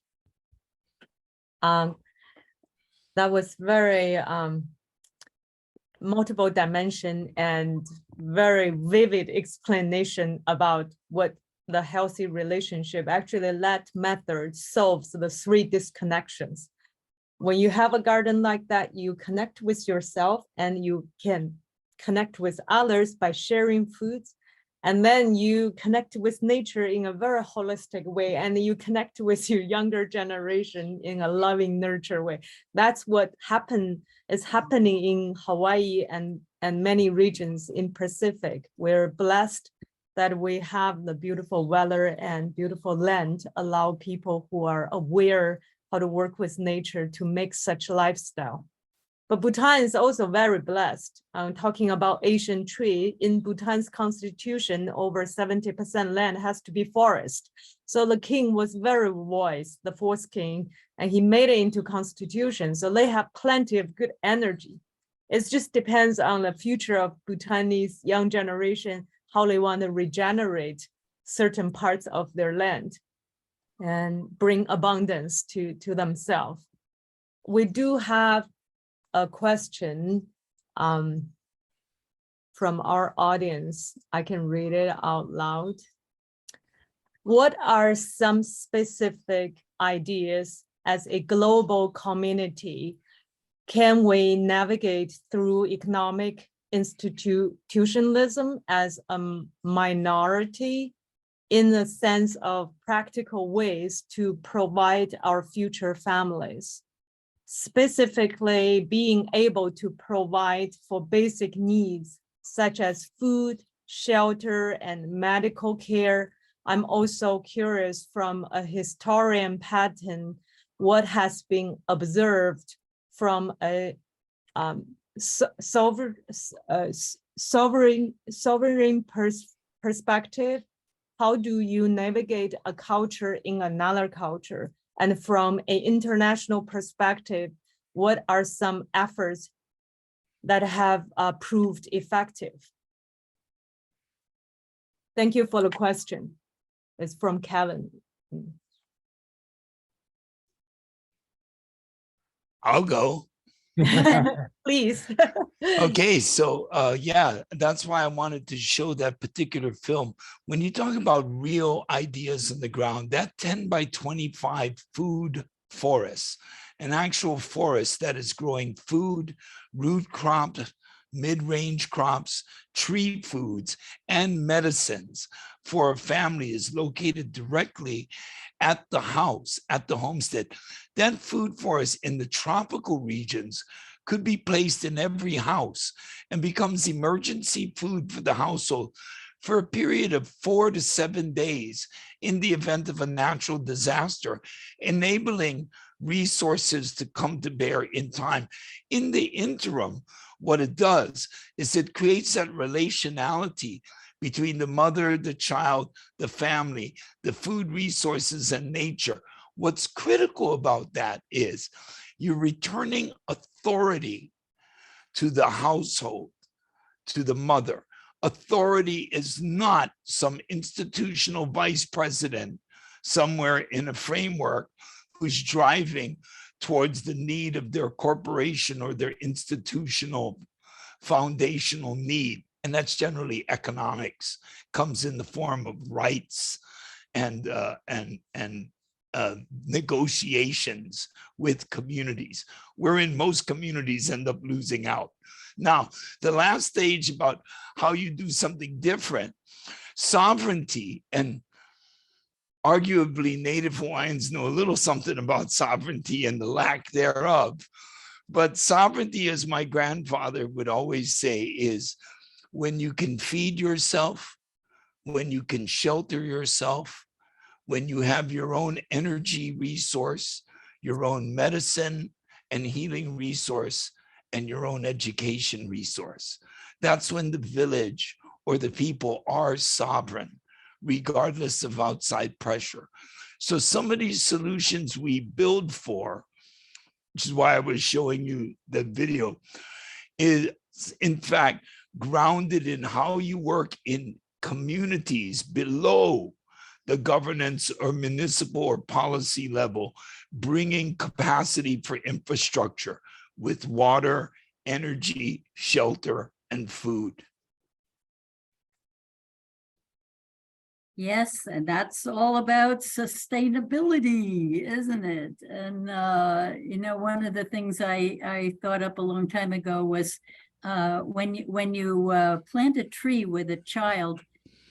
That was very multiple dimension and very vivid explanation about what the healthy relationship. Actually, that method solves the 3 disconnections. When you have a garden like that, you connect with yourself and you can connect with others by sharing foods. And then you connect with nature in a very holistic way, and you connect with your younger generation in a loving, nurture way. That's what is happening in Hawaii and many regions in Pacific. We're blessed that we have the beautiful weather and beautiful land, allow people who are aware how to work with nature to make such lifestyle. But Bhutan is also very blessed. I'm talking about Asian tree. In Bhutan's constitution, over 70% land has to be forest. So the king was very wise, the 4th king, and he made it into constitution. So they have plenty of good energy. It just depends on the future of Bhutanese young generation, how they want to regenerate certain parts of their land and bring abundance to themselves. We do have a question from our audience. I can read it out loud. What are some specific ideas as a global community? Can we navigate through economic institutionalism as a minority in the sense of practical ways to provide our future families? Specifically, being able to provide for basic needs such as food, shelter, and medical care. I'm also curious from a historian pattern, what has been observed from a sovereign perspective. How do you navigate a culture in another culture? And from an international perspective, what are some efforts that have proved effective? Thank you for the question. It's from Kevin. I'll go. Please. Okay, so yeah, that's why I wanted to show that particular film. When you talk about real ideas on the ground, that 10 by 25 food forest, an actual forest that is growing food, root crops, mid-range crops, tree foods, and medicines for a family is located directly at the house, at the homestead. That food forest in the tropical regions could be placed in every house and becomes emergency food for the household for a period of 4 to 7 days in the event of a natural disaster, enabling resources to come to bear in time. In the interim, what it does is it creates that relationality between the mother, the child, the family, the food resources, and nature. What's critical about that is you're returning authority to the household, to the mother. Authority is not some institutional vice president somewhere in a framework who's driving towards the need of their corporation or their institutional foundational need. And that's generally economics, comes in the form of rights and negotiations with communities, wherein most communities end up losing out. Now, the last stage about how you do something different, sovereignty, and arguably Native Hawaiians know a little something about sovereignty and the lack thereof. But sovereignty, as my grandfather would always say, is when you can feed yourself, when you can shelter yourself, when you have your own energy resource, your own medicine and healing resource, and your own education resource. That's when the village or the people are sovereign, regardless of outside pressure. So some of these solutions we build for, which is why I was showing you the video, is in fact grounded in how you work in communities below the governance or municipal or policy level, bringing capacity for infrastructure with water, energy, shelter, and food. Yes, and that's all about sustainability, isn't it? And, you know, one of the things I thought up a long time ago was when you plant a tree with a child,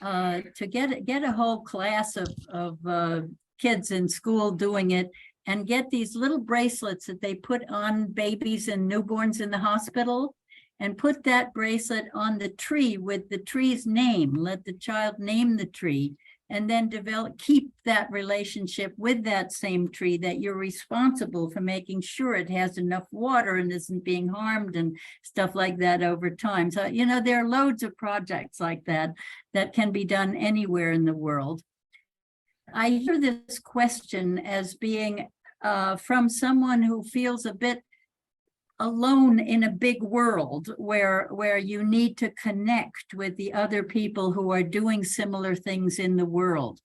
to get a whole class of kids in school doing it, and get these little bracelets that they put on babies and newborns in the hospital, and put that bracelet on the tree with the tree's name. Let the child name the tree, and then keep that relationship with that same tree, that you're responsible for making sure it has enough water and isn't being harmed and stuff like that over time. So, you know, there are loads of projects like that that can be done anywhere in the world. I hear this question as being from someone who feels a bit alone in a big world where you need to connect with the other people who are doing similar things in the world.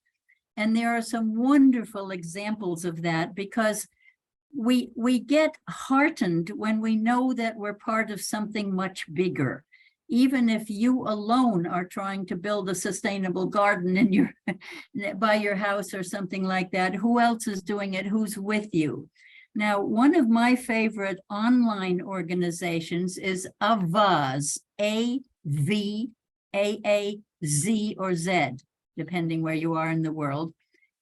And there are some wonderful examples of that, because we get heartened when we know that we're part of something much bigger. Even if you alone are trying to build a sustainable garden in your by your house or something like that, who else is doing it? Who's with you? Now, one of my favorite online organizations is Avaaz, A-V-A-A-Z or Z, depending where you are in the world.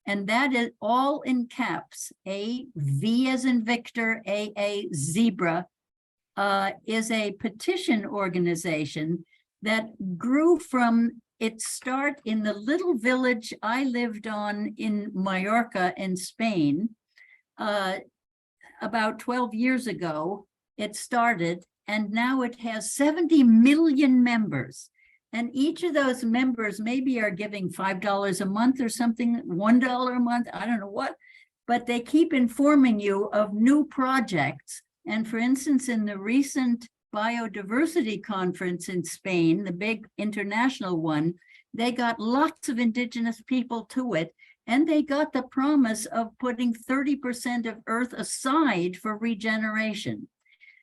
And that is all in caps, A-V as in Victor, A-A zebra, is a petition organization that grew from its start in the little village I lived on in Mallorca in Spain. About 12 years ago, it started, and now it has 70 million members. And each of those members maybe are giving $5 a month or something, $1 a month, I don't know what, but they keep informing you of new projects. And for instance, in the recent biodiversity conference in Spain, the big international one, they got lots of indigenous people to it. And they got the promise of putting 30% of Earth aside for regeneration.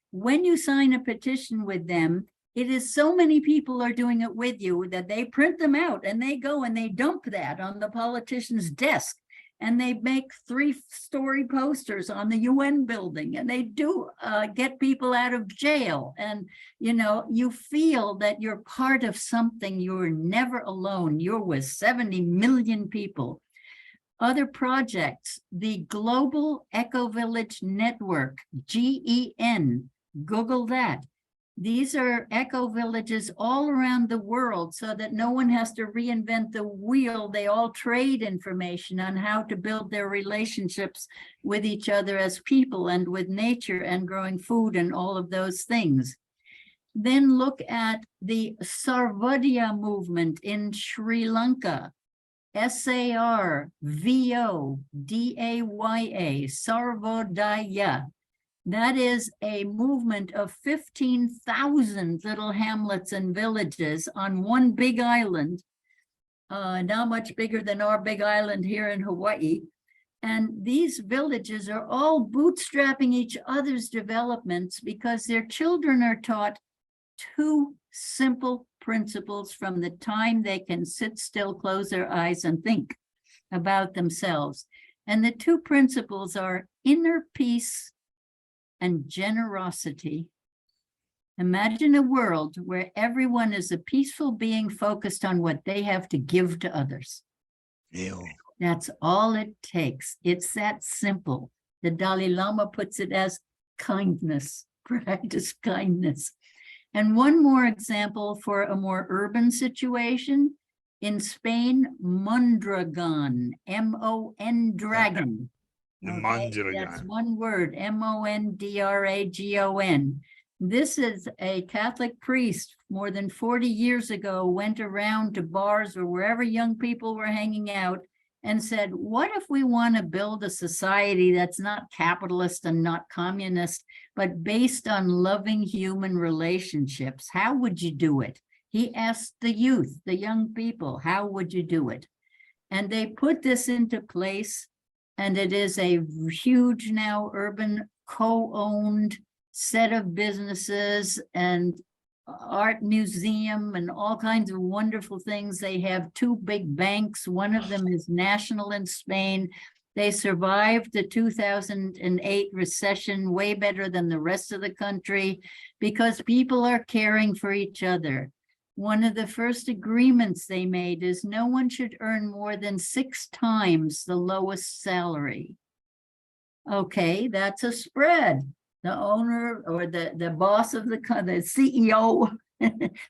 When you sign a petition with them, it is so many people are doing it with you that they print them out and they go and they dump that on the politician's desk. And they make 3-story posters on the UN building, and they do get people out of jail. And, you know, you feel that you're part of something. You're never alone. You're with 70 million people. Other projects, the Global Eco Village Network, GEN, Google that. These are eco villages all around the world so that no one has to reinvent the wheel. They all trade information on how to build their relationships with each other as people and with nature and growing food and all of those things. Then look at the Sarvodaya movement in Sri Lanka. S-A-R-V-O-D-A-Y-A, Sarvodaya. That is a movement of 15,000 little hamlets and villages on one big island, not much bigger than our big island here in Hawaii. And these villages are all bootstrapping each other's developments because their children are taught 2 simple principles from the time they can sit still, close their eyes, and think about themselves. And the 2 principles are inner peace and generosity. Imagine a world where everyone is a peaceful being focused on what they have to give to others. Ew. That's all it takes. It's that simple. The Dalai Lama puts it as kindness, practice kindness. And one more example for a more urban situation. In Spain, Mondragon, M-O-N dragon. Okay, that's one word, M-O-N-D-R-A-G-O-N. This is a Catholic priest more than 40 years ago, went around to bars or wherever young people were hanging out and said, what if we want to build a society that's not capitalist and not communist, but based on loving human relationships? How would you do it? He asked the youth, the young people, how would you do it? And they put this into place. And it is a huge now urban co-owned set of businesses and art museum and all kinds of wonderful things. They have 2 big banks. One of them is national in Spain. They survived the 2008 recession way better than the rest of the country because people are caring for each other. One of the first agreements they made is no one should earn more than 6 times the lowest salary. Okay, that's a spread. The owner or the boss of the CEO,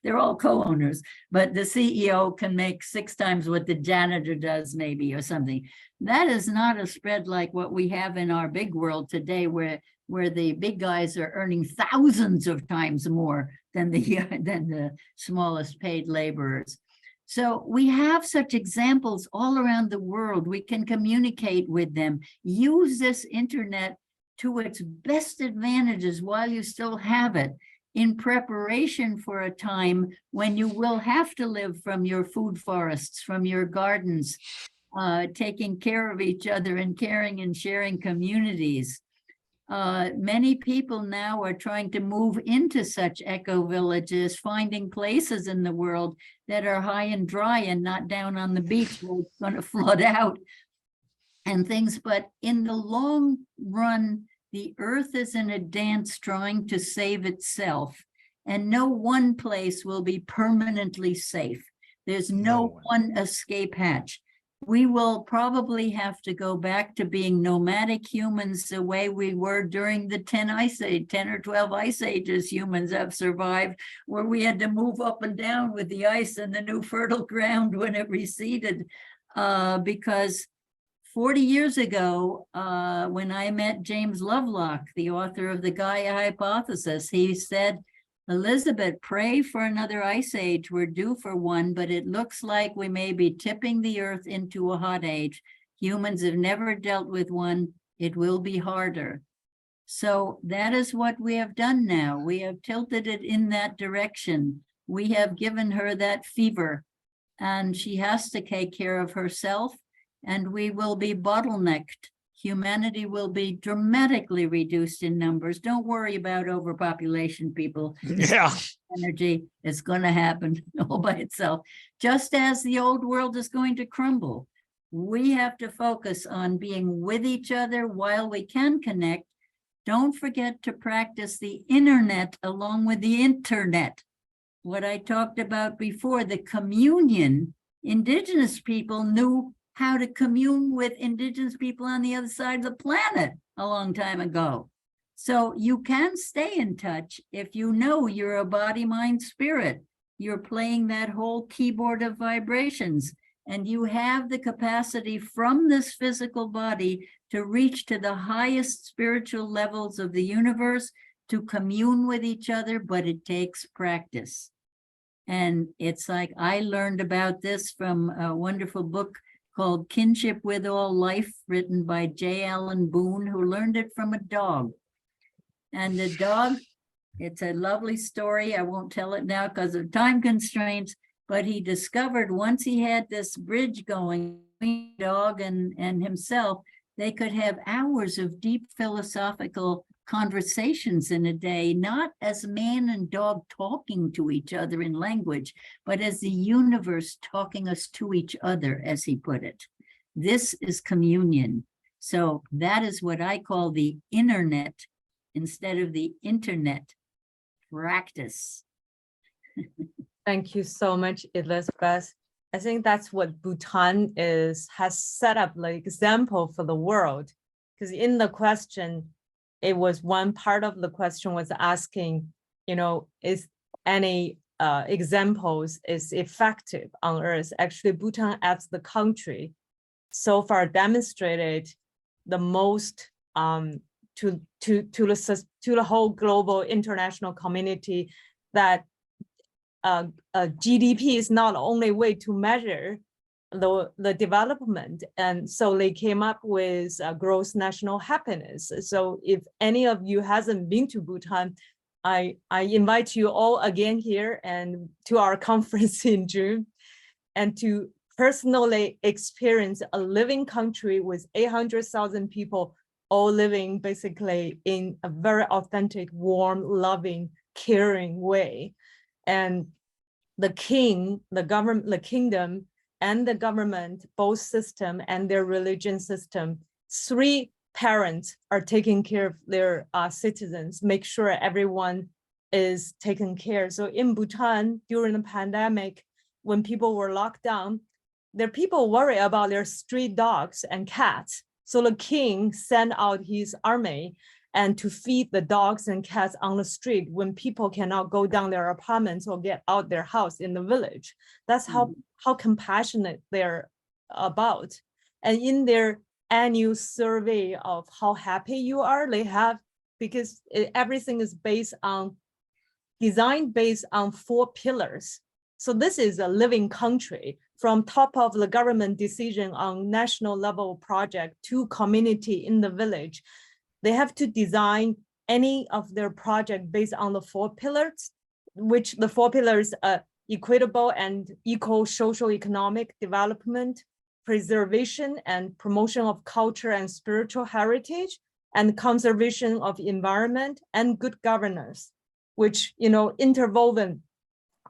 they're all co-owners, but the CEO can make 6 times what the janitor does maybe or something. That is not a spread like what we have in our big world today where the big guys are earning thousands of times more than the smallest paid laborers. So we have such examples all around the world. We can communicate with them, use this internet to its best advantages while you still have it, in preparation for a time when you will have to live from your food forests, from your gardens, taking care of each other and caring and sharing communities. Many people now are trying to move into such eco-villages, finding places in the world that are high and dry and not down on the beach where it's going to flood out and things. But in the long run, the earth is in a dance trying to save itself, and no one place will be permanently safe. There's no one escape hatch. We will probably have to go back to being nomadic humans the way we were during the 10 or 12 ice ages humans have survived, where we had to move up and down with the ice and the new fertile ground when it receded. Because 40 years ago, when I met James Lovelock, the author of the Gaia Hypothesis, he said, Elizabeth, pray for another ice age. We're due for one, but it looks like we may be tipping the earth into a hot age. Humans have never dealt with one. It will be harder. So that is what we have done now. We have tilted it in that direction. We have given her that fever, and she has to take care of herself, and we will be bottlenecked. Humanity will be dramatically reduced in numbers. Don't worry about overpopulation, people. Yeah. Energy is going to happen all by itself. Just as the old world is going to crumble, we have to focus on being with each other while we can connect. Don't forget to practice the internet along with the internet. What I talked about before, the communion. Indigenous people knew how to commune with indigenous people on the other side of the planet a long time ago. So you can stay in touch if you know you're a body, mind, spirit. You're playing that whole keyboard of vibrations, and you have the capacity from this physical body to reach to the highest spiritual levels of the universe, to commune with each other, but it takes practice. And it's like, I learned about this from a wonderful book called Kinship with All Life, written by J. Allen Boone, who learned it from a dog. And the dog, it's a lovely story. I won't tell it now because of time constraints, but he discovered once he had this bridge going between the dog and himself, they could have hours of deep philosophical conversations in a day, not as man and dog talking to each other in language, but as the universe talking us to each other, as he put it. This is communion. So that is what I call the internet instead of the internet practice. Thank you so much, Elizabeth. I think that's what Bhutan has set up the example for the world, because in the question, it was one part of the question was asking, is any examples is effective on Earth? Actually, Bhutan as the country so far demonstrated the most to the whole global international community that GDP is not the only way to measure the development. And so they came up with gross national happiness. So if any of you hasn't been to Bhutan, I invite you all again here and to our conference in June, and to personally experience a living country with 800,000 people all living basically in a very authentic, warm, loving, caring way. And the king, the government, the kingdom, and the government, both system and their religion system, three parents are taking care of their citizens, make sure everyone is taken care. So in Bhutan, during the pandemic, when people were locked down, their people worry about their street dogs and cats. So the king sent out his army and to feed the dogs and cats on the street when people cannot go down their apartments or get out their house in the village. That's how compassionate they're about. And in their annual survey of how happy you are, they have, because everything is designed based on 4 pillars. So this is a living country, from top of the government decision on national level project to community in the village. they have to design any of their project based on the 4 pillars, which the 4 pillars are equitable and equal social economic development, preservation and promotion of culture and spiritual heritage, and conservation of environment and good governance, which, you know, interwoven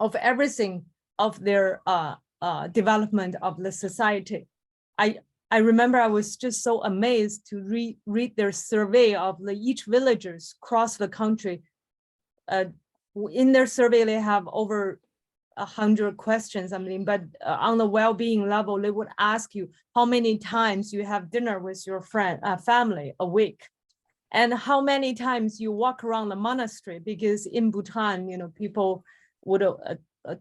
of everything of their development of the society. I remember I was just so amazed to read their survey of each villagers across the country. In their survey, they have over 100 questions, I mean, but on the well-being level, they would ask you how many times you have dinner with your family a week, and how many times you walk around the monastery, because in Bhutan, you know, people would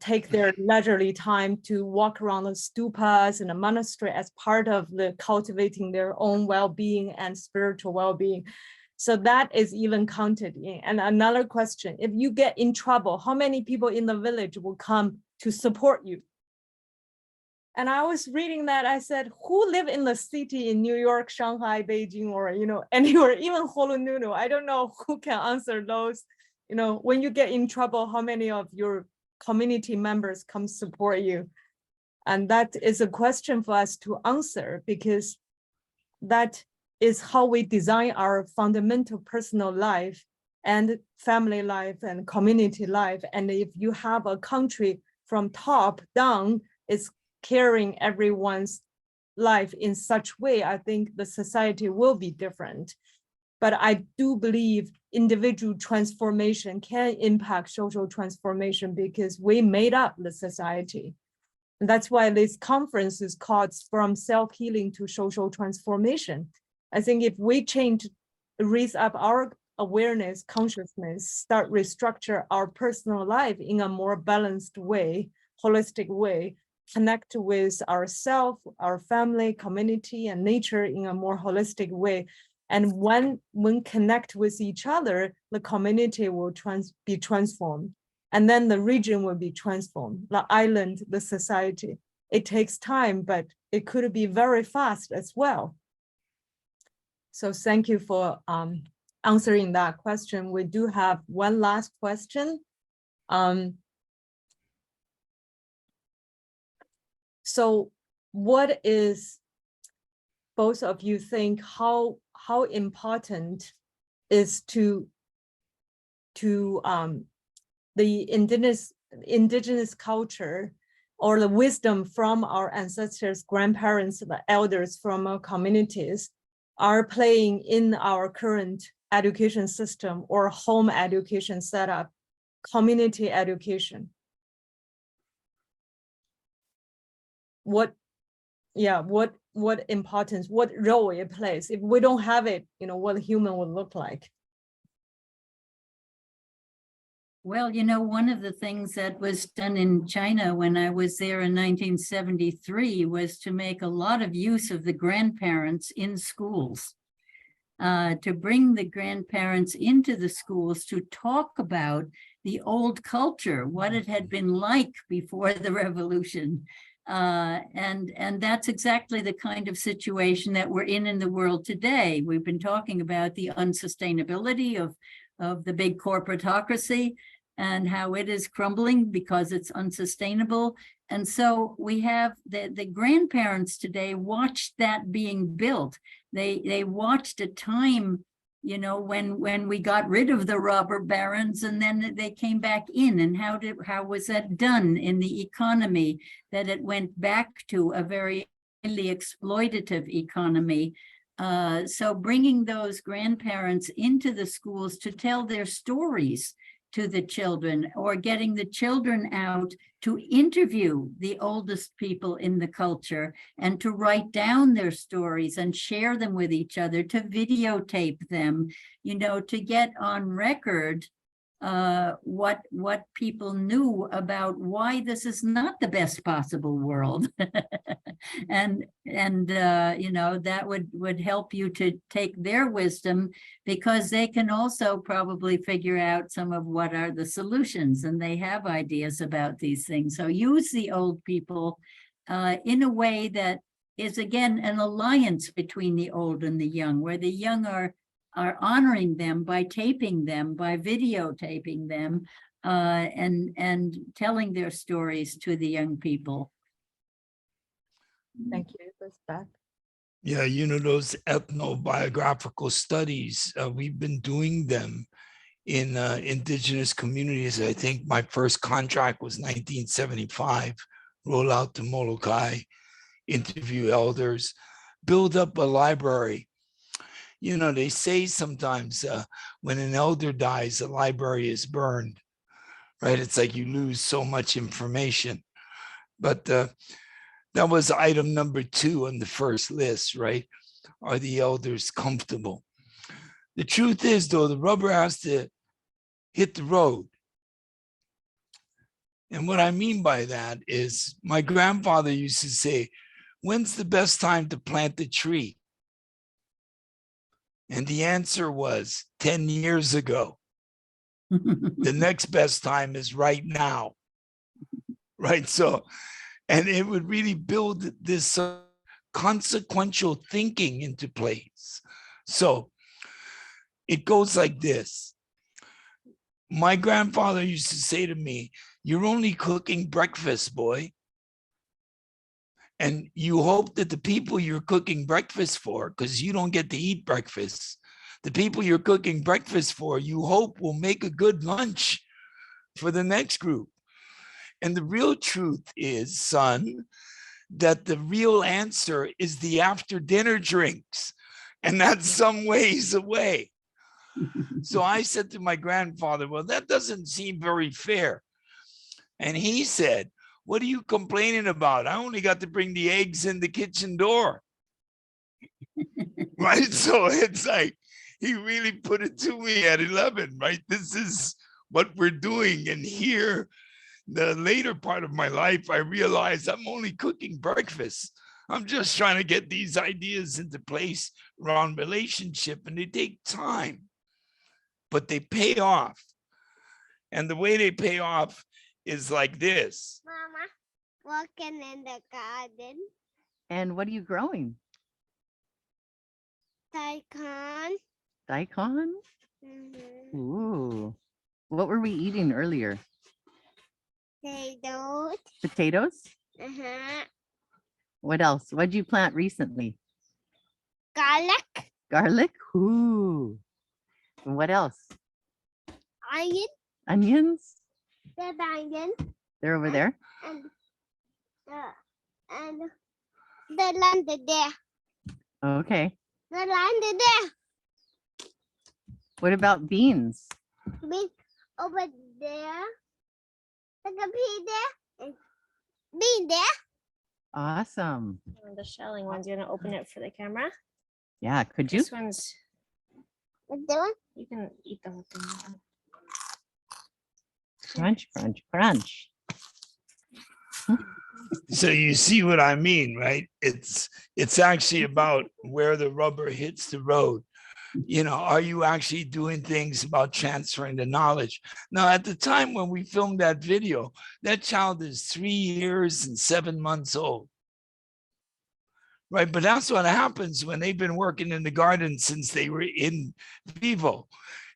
take their leisurely time to walk around the stupas and the monastery as part of the cultivating their own well-being and spiritual well-being. So that is even counted in. And another question, if you get in trouble, how many people in the village will come to support you? And I was reading that, I said, who live in the city in New York, Shanghai, Beijing, or, you know, anywhere, even Honolulu? I don't know who can answer those. You know, when you get in trouble, how many of your community members come support you? And that is a question for us to answer, because that is how we design our fundamental personal life and family life and community life. And if you have a country from top down, it's carrying everyone's life in such way, I think the society will be different. But I do believe individual transformation can impact social transformation, because we made up the society. And that's why this conference is called From Self-Healing to Social Transformation. I think if we raise up our awareness, consciousness, start restructure our personal life in a more balanced way, holistic way, connect with ourselves, our family, community, and nature in a more holistic way. And when connect with each other, the community will be transformed. And then the region will be transformed, the island, the society. It takes time, but it could be very fast as well. So thank you for answering that question. We do have one last question. So what is, both of you think, how important is to the indigenous culture, or the wisdom from our ancestors, grandparents, the elders from our communities are playing in our current education system or home education setup, community education? What importance, what role it plays? If we don't have it, you know, what a human would look like? Well, you know, one of the things that was done in China when I was there in 1973 was to make a lot of use of the grandparents in schools, to bring the grandparents into the schools to talk about the old culture, what it had been like before the revolution. And that's exactly the kind of situation that we're in the world today. We've been talking about the unsustainability of the big corporatocracy and how it is crumbling because it's unsustainable. And so we have the grandparents today watched that being built. They watched a time, you know, when we got rid of the robber barons and then they came back in, and how was that done in the economy, that it went back to a very highly exploitative economy. So bringing those grandparents into the schools to tell their stories to the children, or getting the children out to interview the oldest people in the culture and to write down their stories and share them with each other, to videotape them, you know, to get on record what people knew about why this is not the best possible world. and you know, that would help you to take their wisdom, because they can also probably figure out some of what are the solutions, and they have ideas about these things. So use the old people in a way that is, again, an alliance between the old and the young, where the young are are honoring them by taping them, by videotaping them, and telling their stories to the young people. Thank you. Who's back? Yeah, you know, those ethnobiographical studies, we've been doing them in indigenous communities. I think my first contract was 1975, roll out to Molokai, interview elders, build up a library. You know, they say sometimes when an elder dies, the library is burned, right? It's like you lose so much information. But that was item number 2 on the first list, right? Are the elders comfortable? The truth is, though, the rubber has to hit the road. And what I mean by that is my grandfather used to say, when's the best time to plant a tree? And the answer was 10 years ago. The next best time is right now. Right. So, and it would really build this consequential thinking into place. So it goes like this. My grandfather used to say to me, you're only cooking breakfast, boy. And you hope that the people you're cooking breakfast for, because you don't get to eat breakfast, the people you're cooking breakfast for, you hope will make a good lunch for the next group. And the real truth is, son, that the real answer is the after dinner drinks. And that's some ways away. So I said to my grandfather, well, that doesn't seem very fair. And he said, what are you complaining about? I only got to bring the eggs in the kitchen door. Right. So it's like, he really put it to me at 11, right? This is what we're doing. And here, the later part of my life, I realized I'm only cooking breakfast. I'm just trying to get these ideas into place around relationship, and they take time, but they pay off. And the way they pay off is like this. Mama, walking in the garden. And what are you growing? Daikon. Daikon? Mm-hmm. Ooh. What were we eating earlier? Potatoes. Potatoes? Uh-huh. What else? What did you plant recently? Garlic. Garlic? Ooh. And what else? Onion. Onions? The onion. They're over there? And the land there. Okay. The land there. What about beans? Bean over there. The pea there. And bean there. Awesome. The shelling ones, you want to open it for the camera? Yeah, could you? This one's, What's the one? you can eat the whole thing. Crunch, crunch, crunch. So you see what I mean, right? It's actually about where the rubber hits the road. You know, are you actually doing things about transferring the knowledge? Now, at the time when we filmed that video, that child is 3 years and 7 months old. Right, but that's what happens when they've been working in the garden since they were in vivo,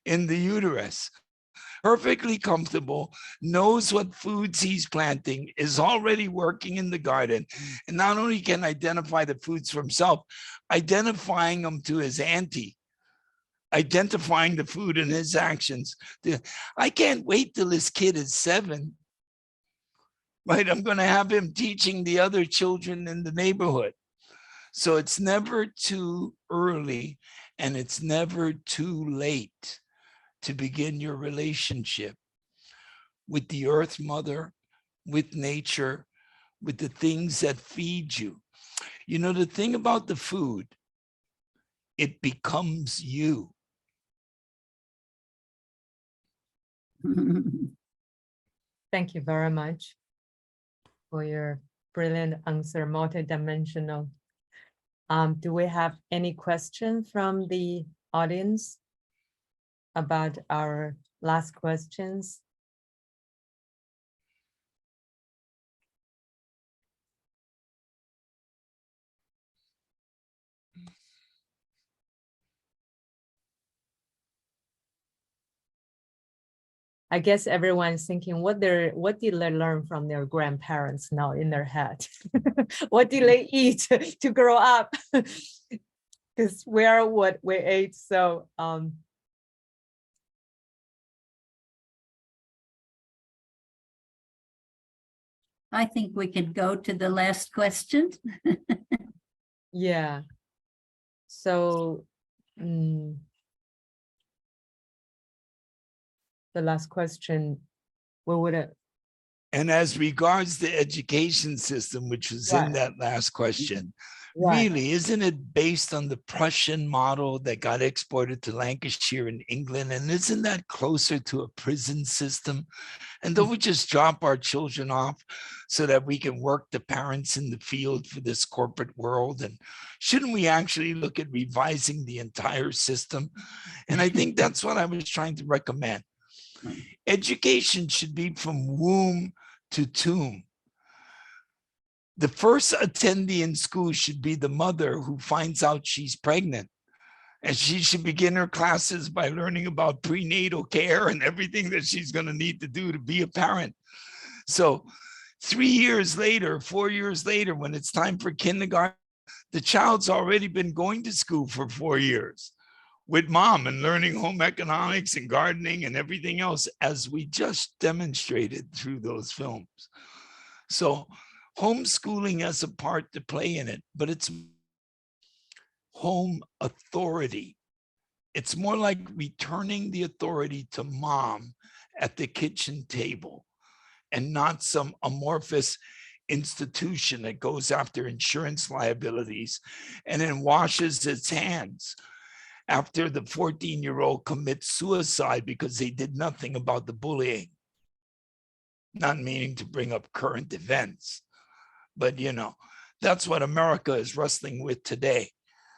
in the uterus. Perfectly comfortable, knows what foods he's planting, is already working in the garden, and not only can identify the foods for himself, identifying them to his auntie, identifying the food in his actions. I can't wait till this kid is 7. Right, I'm going to have him teaching the other children in the neighborhood. So it's never too early and it's never too late to begin your relationship with the earth mother, with nature, with the things that feed you. You know, the thing about the food, it becomes you. Thank you very much for your brilliant answer, multidimensional. Do we have any question from the audience about our last questions? I guess everyone's thinking what did they learn from their grandparents now in their head? What did they eat to grow up? Because we are what we ate. So I think we could go to the last question. yeah. So the last question, what would it? And as regards the education system, which was in that last question, really, isn't it based on the Prussian model that got exported to Lancashire in England? And isn't that closer to a prison system? And don't we just drop our children off so that we can work the parents in the field for this corporate world? And shouldn't we actually look at revising the entire system? And I think that's what I was trying to recommend. Education should be from womb to tomb. The first attendee in school should be the mother who finds out she's pregnant. And she should begin her classes by learning about prenatal care and everything that she's going to need to do to be a parent. So 3 years later, 4 years later, when it's time for kindergarten, the child's already been going to school for 4 years with mom and learning home economics and gardening and everything else, as we just demonstrated through those films. So homeschooling has a part to play in it, but it's home authority. It's more like returning the authority to mom at the kitchen table and not some amorphous institution that goes after insurance liabilities and then washes its hands after the 14-year-old commits suicide because they did nothing about the bullying. Not meaning to bring up current events, but you know, that's what America is wrestling with today.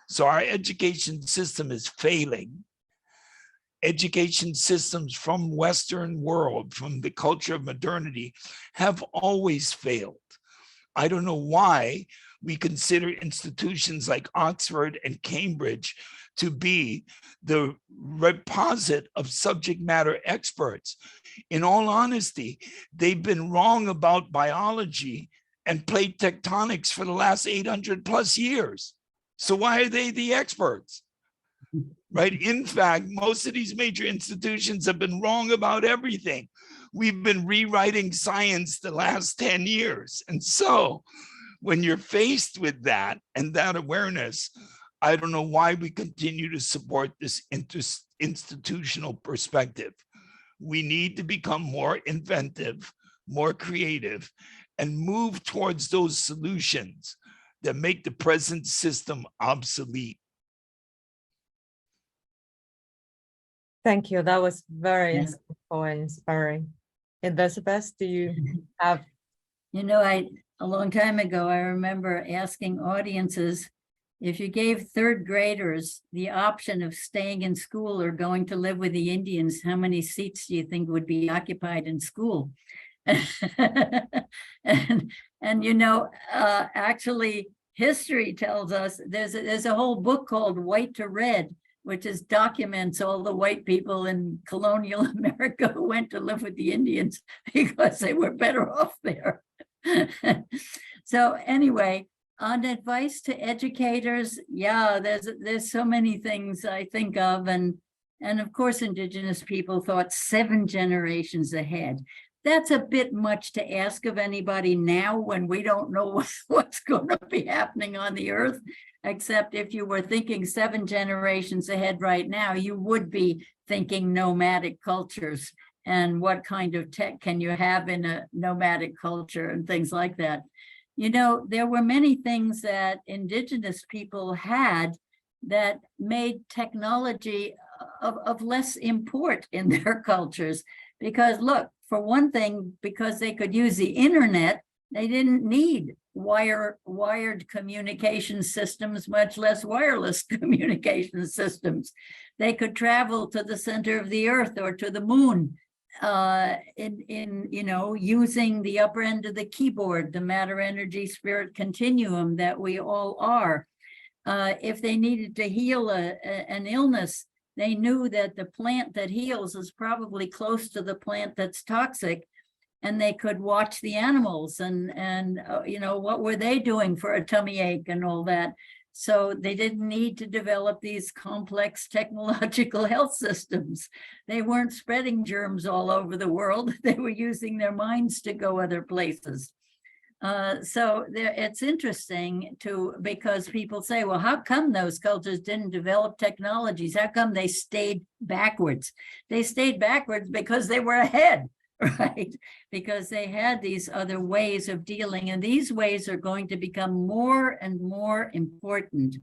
So our education system is failing. Education systems from Western world, from the culture of modernity, have always failed. I don't know why we consider institutions like Oxford and Cambridge to be the repository of subject matter experts. In all honesty, they've been wrong about biology and plate tectonics for the last 800 plus years. So why are they the experts? Right? In fact, most of these major institutions have been wrong about everything. We've been rewriting science the last 10 years. And so when you're faced with that and that awareness, I don't know why we continue to support this institutional perspective. We need to become more inventive, more creative, and move towards those solutions that make the present system obsolete. Thank you. That was very insightful and inspiring. Elizabeth, do you have? You know, a long time ago, I remember asking audiences, if you gave third graders the option of staying in school or going to live with the Indians, how many seats do you think would be occupied in school? and you know, actually, history tells us there's a whole book called White to Red, which is documents all the white people in colonial America who went to live with the Indians because they were better off there. So anyway, on advice to educators, yeah, there's so many things I think of, and of course, indigenous people thought 7 generations ahead. That's a bit much to ask of anybody now when we don't know what's going to be happening on the earth, except if you were thinking 7 generations ahead right now, you would be thinking nomadic cultures and what kind of tech can you have in a nomadic culture and things like that. You know, there were many things that indigenous people had that made technology of less import in their cultures. Because look, for one thing, because they could use the internet, they didn't need wired communication systems, much less wireless communication systems. They could travel to the center of the earth or to the moon in you know, using the upper end of the keyboard, the matter energy spirit continuum that we all are. If they needed to heal an illness, They knew that the plant that heals is probably close to the plant that's toxic, and they could watch the animals and you know, what were they doing for a tummy ache and all that. So they didn't need to develop these complex technological health systems. They weren't spreading germs all over the world. They were using their minds to go other places. So it's interesting because people say, well, how come those cultures didn't develop technologies? How come they stayed backwards? They stayed backwards because they were ahead, right? Because they had these other ways of dealing, and these ways are going to become more and more important.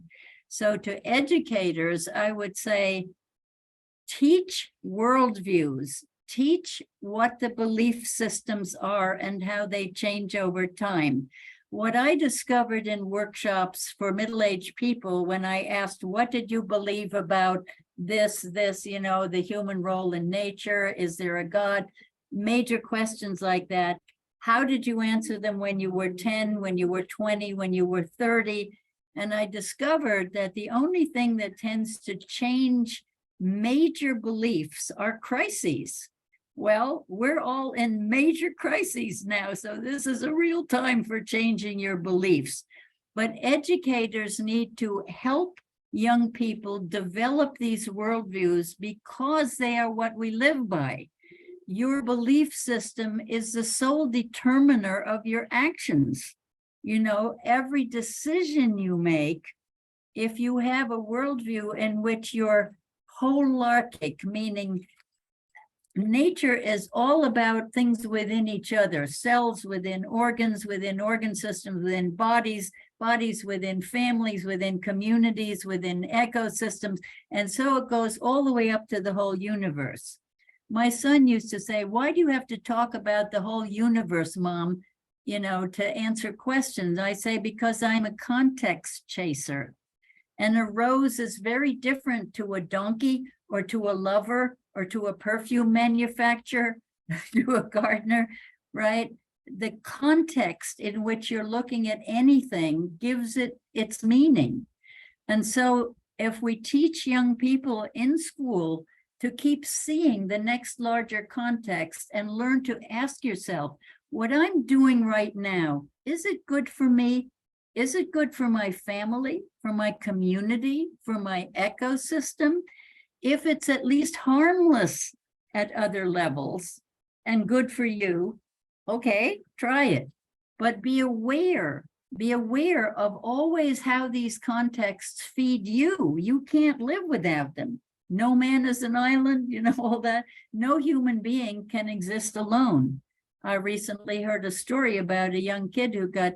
So to educators, I would say, teach worldviews, teach what the belief systems are and how they change over time. What I discovered in workshops for middle-aged people when I asked, what did you believe about this, you know, the human role in nature, is there a God? Major questions like that. How did you answer them when you were 10, when you were 20, when you were 30? And I discovered that the only thing that tends to change major beliefs are crises. Well, we're all in major crises now, so this is a real time for changing your beliefs. But educators need to help young people develop these worldviews because they are what we live by. Your belief system is the sole determiner of your actions. You know, every decision you make, if you have a worldview in which you're holarchic, meaning nature is all about things within each other, cells within organ systems, within bodies within families, within communities, within ecosystems. And so it goes all the way up to the whole universe. My son used to say, why do you have to talk about the whole universe, Mom, you know, to answer questions? I say, because I'm a context chaser. And a rose is very different to a donkey or to a lover or to a perfume manufacturer, to a gardener, right? The context in which you're looking at anything gives it its meaning. And so if we teach young people in school to keep seeing the next larger context and learn to ask yourself, what I'm doing right now, is it good for me? Is it good for my family, for my community, for my ecosystem? If it's at least harmless at other levels and good for you, okay, try it. But be aware of always how these contexts feed you. You can't live without them. No man is an island, you know, all that. No human being can exist alone. I recently heard a story about a young kid who got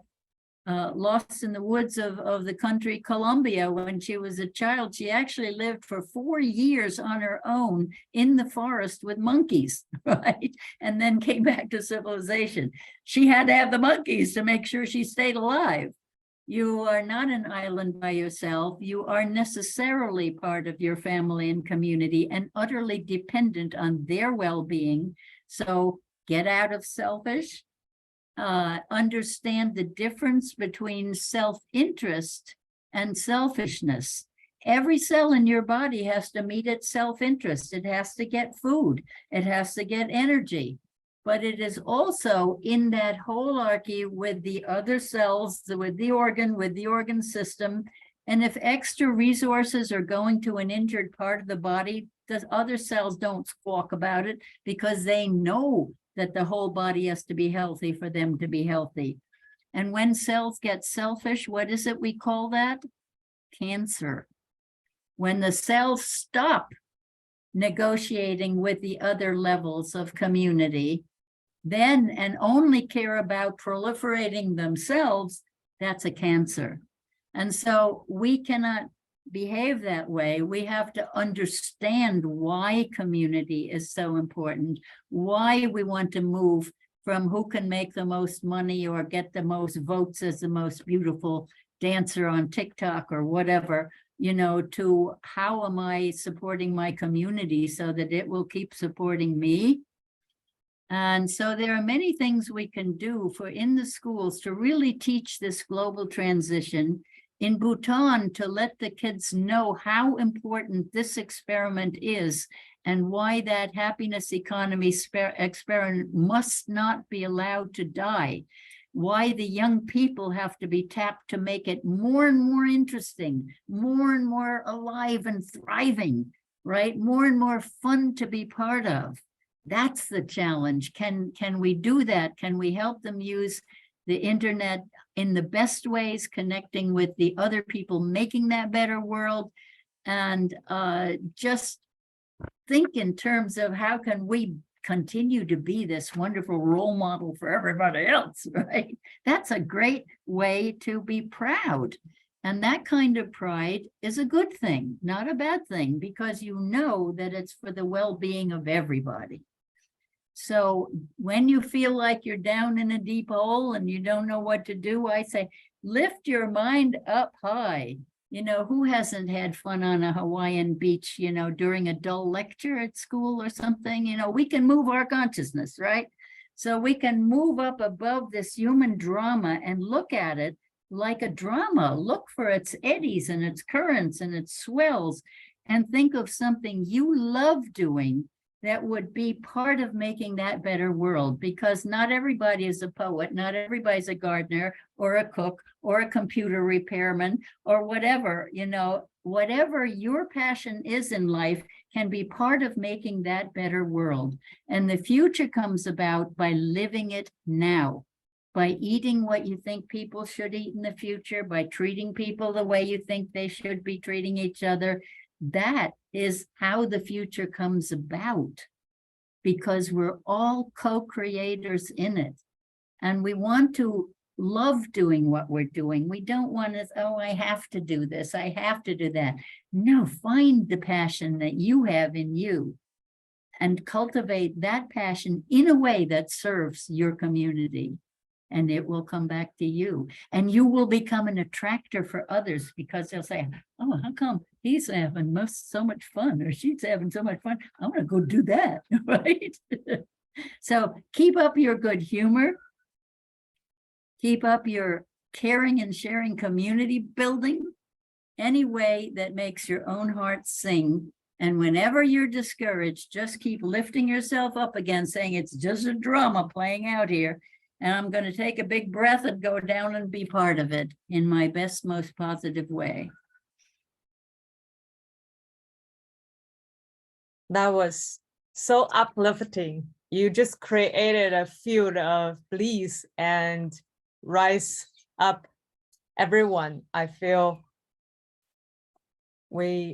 lost in the woods of the country Colombia when she was a child. She actually lived for 4 years on her own in the forest with monkeys, right? And then came back to civilization. She had to have the monkeys to make sure she stayed alive. You are not an island by yourself. You are necessarily part of your family and community and utterly dependent on their well-being. So get out of selfish. Understand the difference between self-interest and selfishness. Every cell in your body has to meet its self-interest. It has to get food. It has to get energy. But it is also in that holarchy with the other cells, with the organ system. And if extra resources are going to an injured part of the body, the other cells don't squawk about it because they know that the whole body has to be healthy for them to be healthy. And when cells get selfish, what is it we call that? Cancer. When the cells stop negotiating with the other levels of community, then and only care about proliferating themselves, that's a cancer. And so we cannot behave that way. We have to understand why community is so important, why we want to move from who can make the most money or get the most votes as the most beautiful dancer on TikTok or whatever, you know, to how am I supporting my community so that it will keep supporting me. And so there are many things we can do for in the schools to really teach this global transition. in Bhutan to let the kids know how important this experiment is and why that happiness economy experiment must not be allowed to die, why the young people have to be tapped to make it more and more interesting, more and more alive and thriving, right? More and more fun to be part of. That's the challenge. Can we do that? Can we help them use the internet in the best ways, connecting with the other people, making that better world, and just think in terms of how can we continue to be this wonderful role model for everybody else, right? That's a great way to be proud. And that kind of pride is a good thing, not a bad thing, because you know that it's for the well-being of everybody. So when you feel like you're down in a deep hole and you don't know what to do, I say, lift your mind up high. You know, who hasn't had fun on a Hawaiian beach, you know, during a dull lecture at school or something? You know, we can move our consciousness, right? So we can move up above this human drama and look at it like a drama. Look for its eddies and its currents and its swells, and think of something you love doing that would be part of making that better world, because not everybody is a poet, not everybody's a gardener or a cook or a computer repairman or whatever, you know, whatever your passion is in life can be part of making that better world. And the future comes about by living it now, by eating what you think people should eat in the future, by treating people the way you think they should be treating each other. That is how the future comes about, because we're all co-creators in it. And we want to love doing what we're doing. We don't want to, oh, I have to do this, I have to do that. No, find the passion that you have in you and cultivate that passion in a way that serves your community. And it will come back to you, and you will become an attractor for others, because they'll say, oh, how come he's having so much fun, or she's having so much fun? I want to go do that, right? So keep up your good humor. Keep up your caring and sharing community building, any way that makes your own heart sing. And whenever you're discouraged, just keep lifting yourself up again, saying it's just a drama playing out here. And I'm going to take a big breath and go down and be part of it in my best, most positive way. That was so uplifting. You just created a field of bliss and rise up everyone. I feel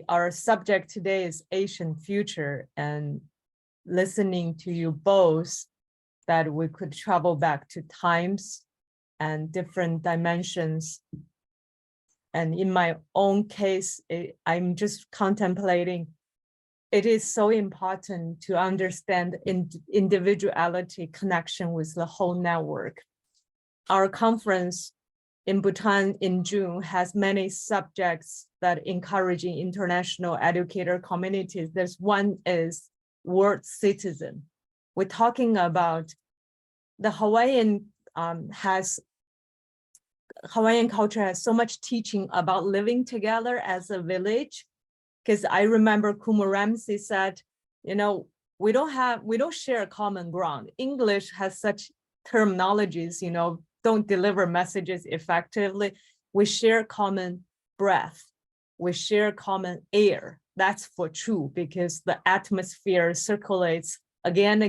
our subject today is Asian future, and listening to you both, that we could travel back to times and different dimensions. And in my own case, I'm just contemplating, it is so important to understand individuality connection with the whole network. Our conference in Bhutan in June has many subjects that encouraging international educator communities. There's one is world citizen. We're talking about the Hawaiian culture has so much teaching about living together as a village. Because I remember Kuma Ramsey said, you know, we don't share common ground. English has such terminologies, you know, don't deliver messages effectively. We share common breath. We share common air. That's for true, because the atmosphere circulates again,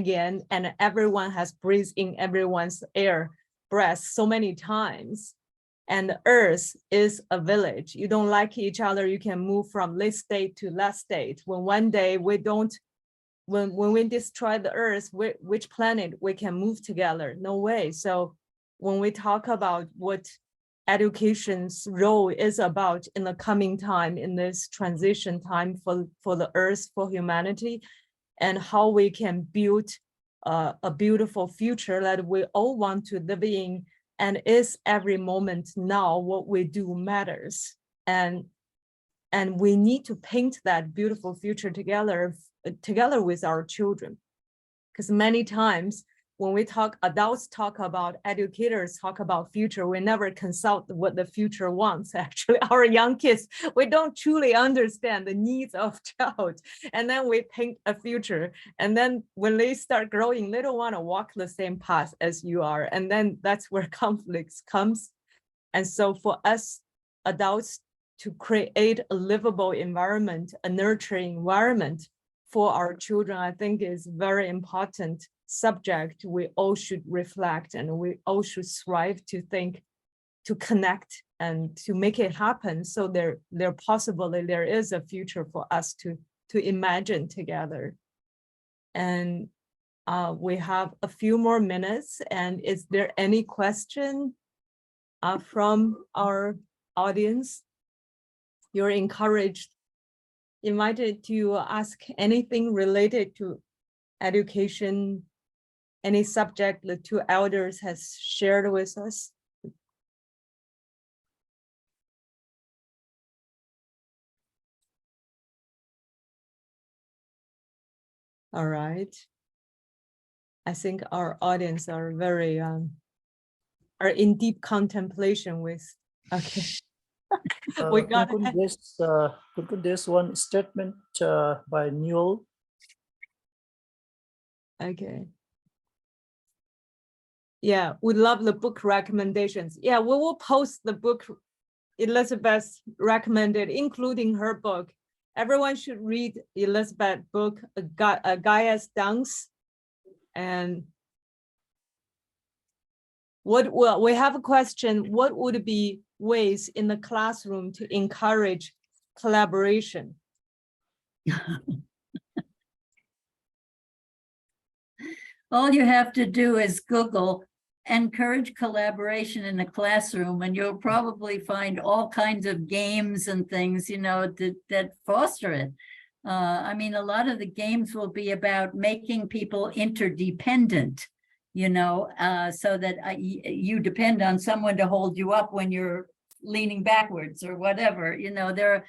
and everyone has breathed in everyone's air breath so many times. And the earth is a village. You don't like each other, you can move from this state to that state. When one day we don't, when we destroy the earth, which planet we can move together? No way. So when we talk about what education's role is about in the coming time, in this transition time for the earth, for humanity, and how we can build a beautiful future that we all want to live in, and is every moment now what we do matters. And we need to paint that beautiful future together with our children. Because many times when we adults talk about, educators talk about future, we never consult what the future wants. Actually, our young kids, we don't truly understand the needs of child. And then we paint a future. And then when they start growing, they don't want to walk the same path as you are. And then that's where conflicts comes. And so for us adults to create a livable environment, a nurturing environment for our children, I think is very important subject we all should reflect, and we all should strive to think, to connect, and to make it happen. So there possibly there is a future for us to imagine together. And we have a few more minutes. And is there any question from our audience? You're encouraged, invited to ask anything related to education, any subject the two elders has shared with us. All right. I think our audience are very are in deep contemplation with. Okay. We got there's one statement by Newell. Okay. Yeah, we love the book recommendations. Yeah, we will post the book Elizabeth recommended, including her book. Everyone should read Elizabeth's book, Gaia's Dance. And we have a question, what would be ways in the classroom to encourage collaboration? All you have to do is Google encourage collaboration in the classroom, and you'll probably find all kinds of games and things, you know, that foster it. I mean, a lot of the games will be about making people interdependent, you know, so that you depend on someone to hold you up when you're leaning backwards or whatever, you know. They're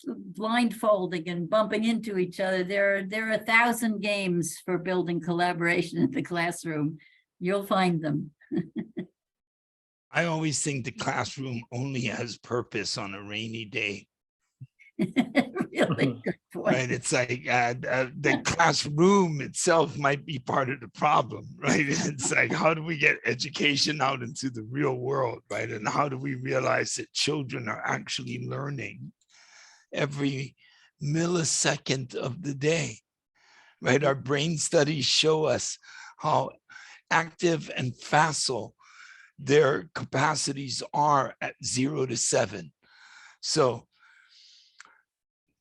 blindfolding and bumping into each other. There are 1,000 games for building collaboration in the classroom. You'll find them. I always think the classroom only has purpose on a rainy day. Really good point. Right, it's like the classroom itself might be part of the problem, right? It's like, how do we get education out into the real world, right? And how do we realize that children are actually learning every millisecond of the day, right? Our brain studies show us how active and facile their capacities are at 0 to 7. So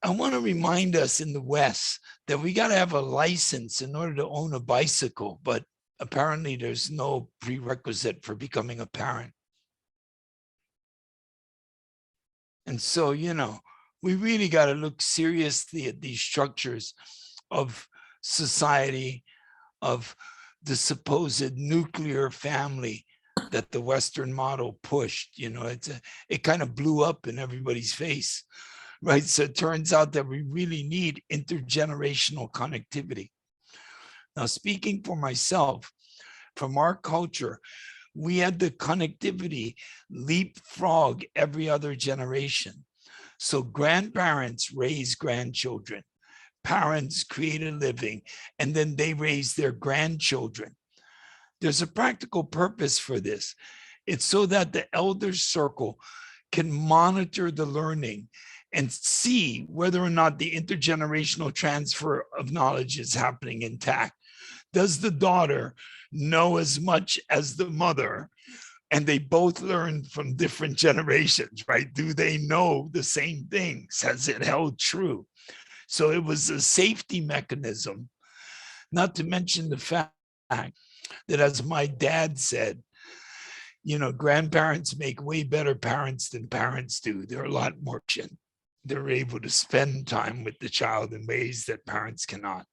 I want to remind us in the West that we got to have a license in order to own a bicycle, but apparently there's no prerequisite for becoming a parent. And so, you know, we really got to look seriously at these structures of society, of the supposed nuclear family that the Western model pushed. You know, it kind of blew up in everybody's face. Right. So it turns out that we really need intergenerational connectivity. Now, speaking for myself, from our culture, we had the connectivity leapfrog every other generation. So grandparents raise grandchildren, parents create a living, and then they raise their grandchildren. There's a practical purpose for this. It's so that the elder circle can monitor the learning and see whether or not the intergenerational transfer of knowledge is happening intact. Does the daughter know as much as the mother? And they both learn from different generations, right? Do they know the same things? Has it held true? So it was a safety mechanism, not to mention the fact that, as my dad said, you know, grandparents make way better parents than parents do. They're a lot more patient. They're able to spend time with the child in ways that parents cannot.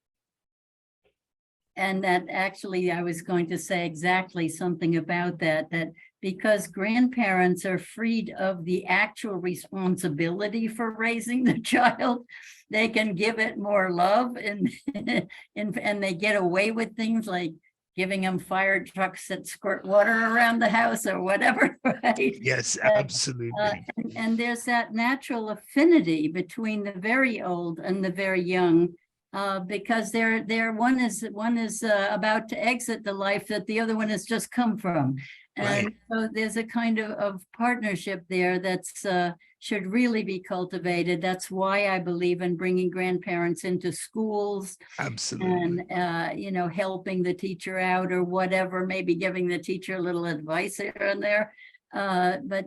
And that actually, I was going to say exactly something about that because grandparents are freed of the actual responsibility for raising the child, they can give it more love and they get away with things like giving them fire trucks that squirt water around the house or whatever, right? Yes, Uh, absolutely. and there's that natural affinity between the very old and the very young, because one is about to exit the life that the other one has just come from. And Right. so there's a kind of partnership there that's should really be cultivated. That's why I believe in bringing grandparents into schools Absolutely. and, helping the teacher out or whatever, maybe giving the teacher a little advice here and there. But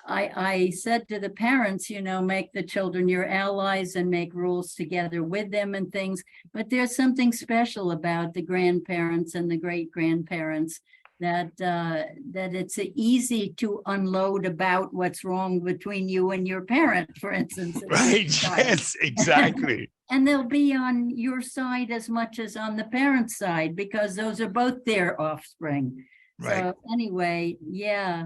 I said to the parents, make the children your allies and make rules together with them and things. But there's something special about the grandparents and the great grandparents that it's easy to unload about what's wrong between you and your parent, for instance. Right. Yes, exactly. And they'll be on your side as much as on the parent's side, because those are both their offspring. Right. So anyway, yeah,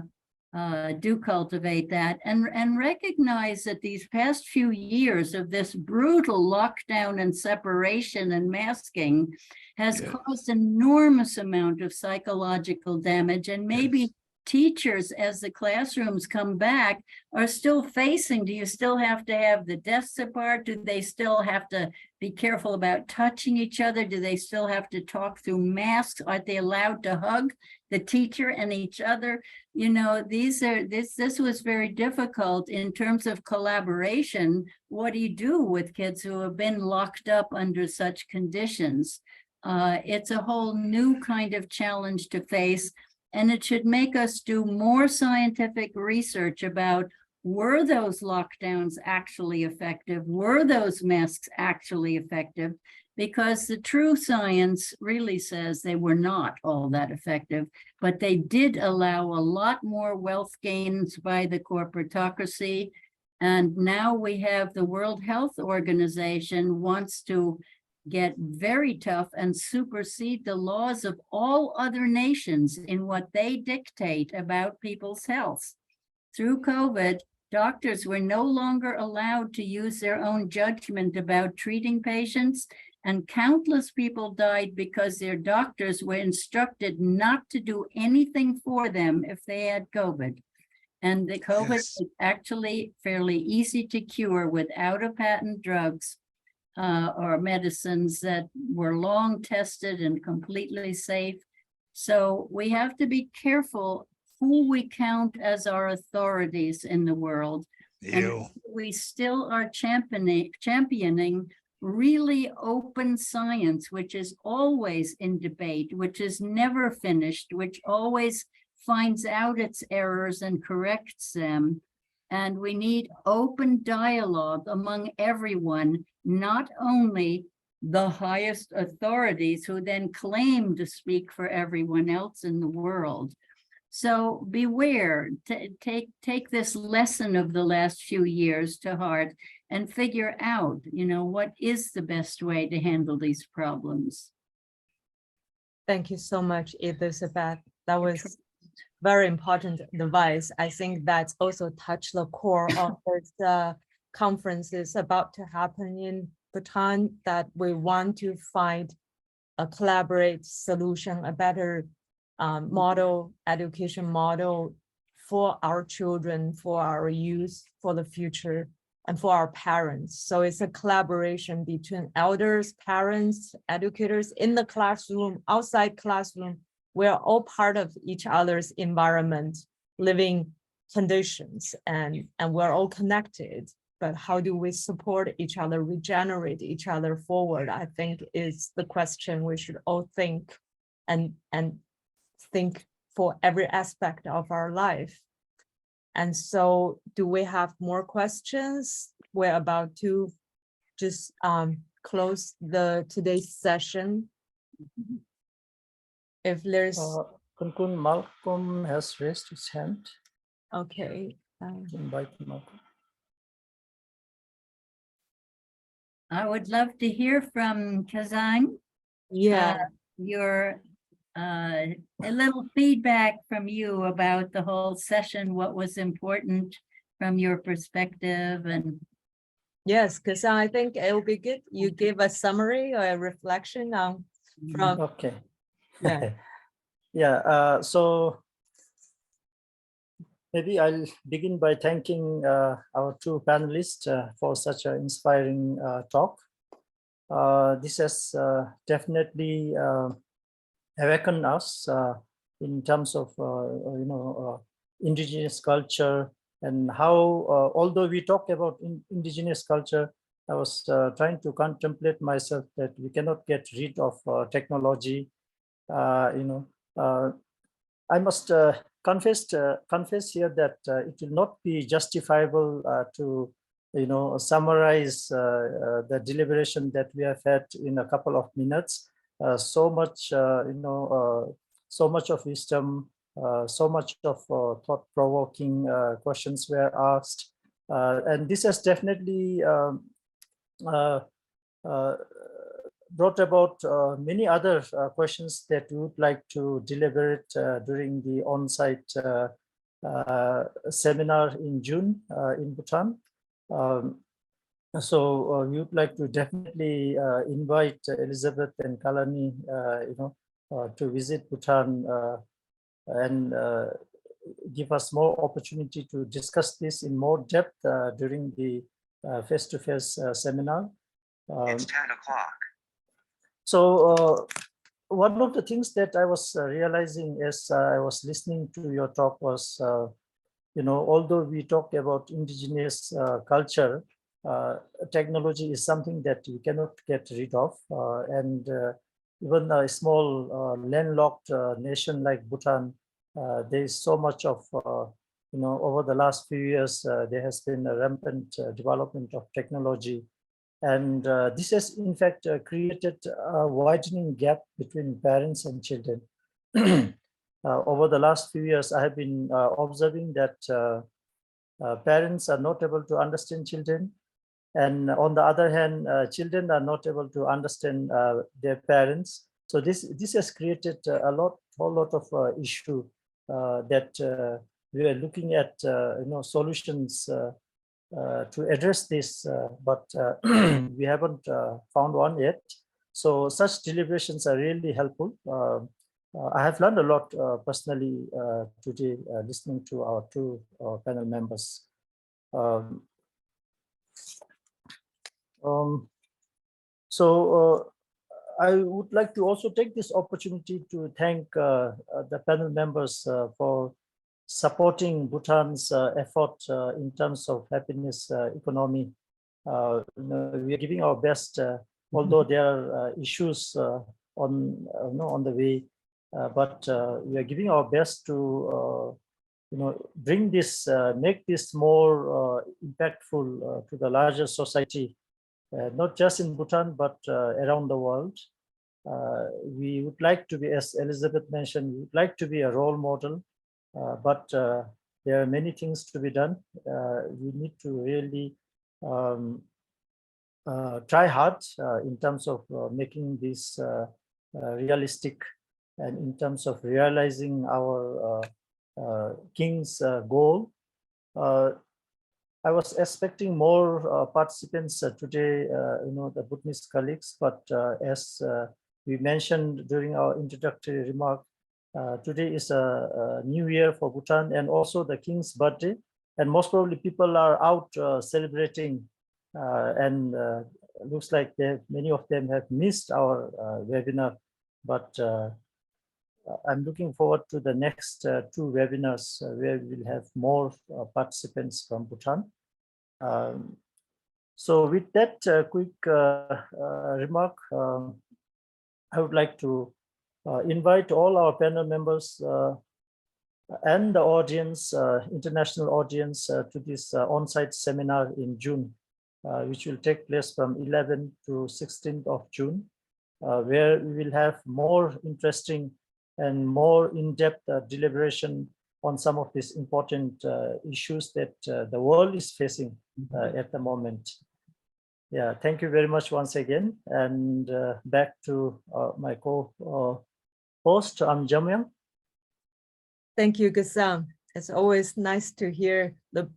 do cultivate that and recognize that these past few years of this brutal lockdown and separation and masking has caused enormous amount of psychological damage, and maybe teachers, as the classrooms come back, are still facing, do you still have to have the desks apart? Do they still have to be careful about touching each other? Do they still have to talk through masks? Are they allowed to hug the teacher and each other? This was very difficult in terms of collaboration. What do you do with kids who have been locked up under such conditions? It's a whole new kind of challenge to face, and it should make us do more scientific research about, were those lockdowns actually effective? Were those masks actually effective? Because the true science really says they were not all that effective, but they did allow a lot more wealth gains by the corporatocracy. And now we have the World Health Organization wants to get very tough and supersede the laws of all other nations in what they dictate about people's health. Through COVID, doctors were no longer allowed to use their own judgment about treating patients, and countless people died because their doctors were instructed not to do anything for them if they had COVID. And the COVID is actually fairly easy to cure with out-of-patent drugs or medicines that were long tested and completely safe. So we have to be careful who we count as our authorities in the world. And we still are championing really open science, which is always in debate, which is never finished, which always finds out its errors and corrects them. And we need open dialogue among everyone, not only the highest authorities who then claim to speak for everyone else in the world. So beware, take this lesson of the last few years to heart and figure out, what is the best way to handle these problems. Thank you so much, Elizabeth. That was very important advice. I think that's also touched the core of this conference is about to happen in Bhutan, that we want to find a collaborate solution, a better education model for our children, for our youth, for the future, and for our parents. So it's a collaboration between elders, parents, educators in the classroom, outside classroom. We're all part of each other's environment, living conditions, and we're all connected. But how do we support each other, regenerate each other forward? I think is the question we should all think and think for every aspect of our life. And so do we have more questions? We're about to just close today's session. If there's Kun Malcolm has raised his hand. okay. Invite Malcolm. I would love to hear from Kazang. Yeah. A little feedback from you about the whole session, what was important from your perspective. And yes, because I think it will be good. You give a summary or a reflection on from. Okay. Yeah. Yeah, so maybe I'll begin by thanking our two panelists for such an inspiring talk. This has definitely awakened us in terms of indigenous culture, and how, although we talk about indigenous culture, I was trying to contemplate myself that we cannot get rid of technology. I must confess here that it will not be justifiable to summarize the deliberation that we have had in a couple of minutes. So much so much of wisdom, so much of thought-provoking questions were asked, and this has definitely brought about many other questions that we would like to deliberate during the on-site seminar in June in Bhutan. So we would like to definitely invite Elizabeth and Kalani, to visit Bhutan and give us more opportunity to discuss this in more depth during the face-to-face seminar. It's 10 o'clock. So one of the things that I was realizing as I was listening to your talk was, although we talk about indigenous culture, technology is something that we cannot get rid of. And even a small landlocked nation like Bhutan, there is so much of, over the last few years, there has been a rampant development of technology. And this has, in fact, created a widening gap between parents and children. Over the last few years, I have been observing that parents are not able to understand children. And on the other hand, children are not able to understand their parents. So this has created a whole lot of issue that we are looking at, solutions to address this, but we haven't found one yet. So such deliberations are really helpful. I have learned a lot personally today listening to our two panel members. So I would like to also take this opportunity to thank the panel members for supporting Bhutan's effort in terms of happiness economy. We are giving our best, although there are issues on the way, but we are giving our best to bring this, make this more impactful to the larger society, not just in Bhutan but around the world. We would like to be, as Elizabeth mentioned, we would like to be a role model. But there are many things to be done. We need to really try hard in terms of making this realistic, and in terms of realizing our King's goal. I was expecting more participants today, the Bhutanese colleagues, but as we mentioned during our introductory remark, today is a new year for Bhutan and also the King's birthday, and most probably people are out celebrating, and looks like many of them have missed our webinar, but I'm looking forward to the next two webinars where we will have more participants from Bhutan. So with that quick remark, I would like to invite all our panel members and the audience, international audience, to this on-site seminar in June, which will take place from 11th to 16th of June, where we will have more interesting and more in-depth deliberation on some of these important issues that the world is facing at the moment. Yeah, thank you very much once again, and back to my co-host, I'm Jamyang. Thank you, Gasam. It's always nice to hear the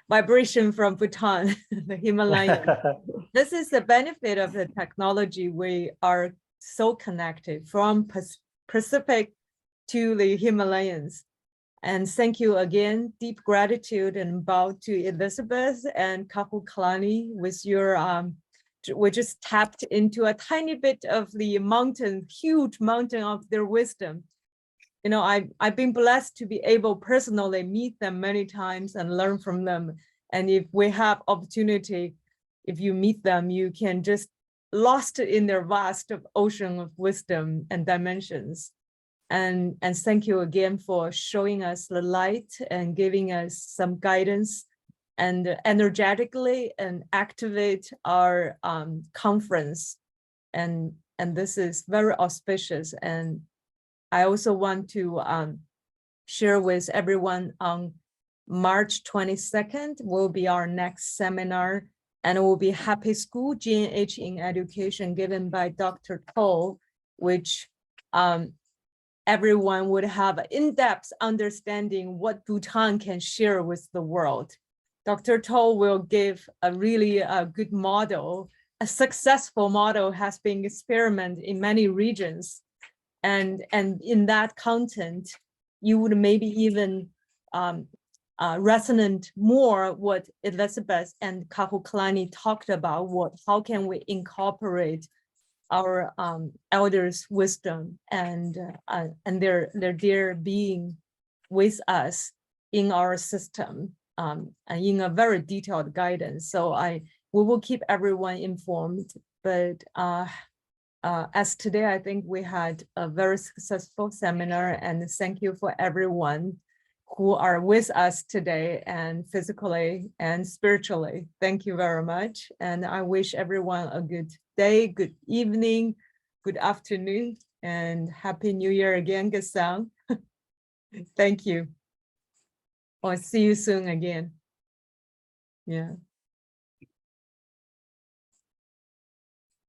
vibration from Bhutan, the Himalaya. This is the benefit of the technology. We are so connected from Pacific to the Himalayas. And thank you again, deep gratitude and bow to Elizabeth and Kaku Kalani with your, we just tapped into a tiny bit of the mountain, huge mountain of their wisdom. You know, I've been blessed to be able personally meet them many times and learn from them. And if we have opportunity, if you meet them, you can just lost in their vast ocean of wisdom and dimensions. And thank you again for showing us the light and giving us some guidance and energetically and activate our conference. And this is very auspicious. And I also want to share with everyone on March 22nd will be our next seminar, and it will be Happy School, G&H in Education, given by Dr. Toll, which everyone would have an in-depth understanding what Bhutan can share with the world. Dr. Toll will give a really good model. A successful model has been experimented in many regions. And in that content, you would maybe even resonate more what Elizabeth and Kaku Kalani talked about, how can we incorporate our elders' wisdom and their dear being with us in our system, and in a very detailed guidance. So we will keep everyone informed, but as today, I think we had a very successful seminar, and thank you for everyone who are with us today and physically and spiritually. Thank you very much. And I wish everyone a good day, good evening, good afternoon, and Happy New Year again, Gesang. Thank you. I'll see you soon again. Yeah.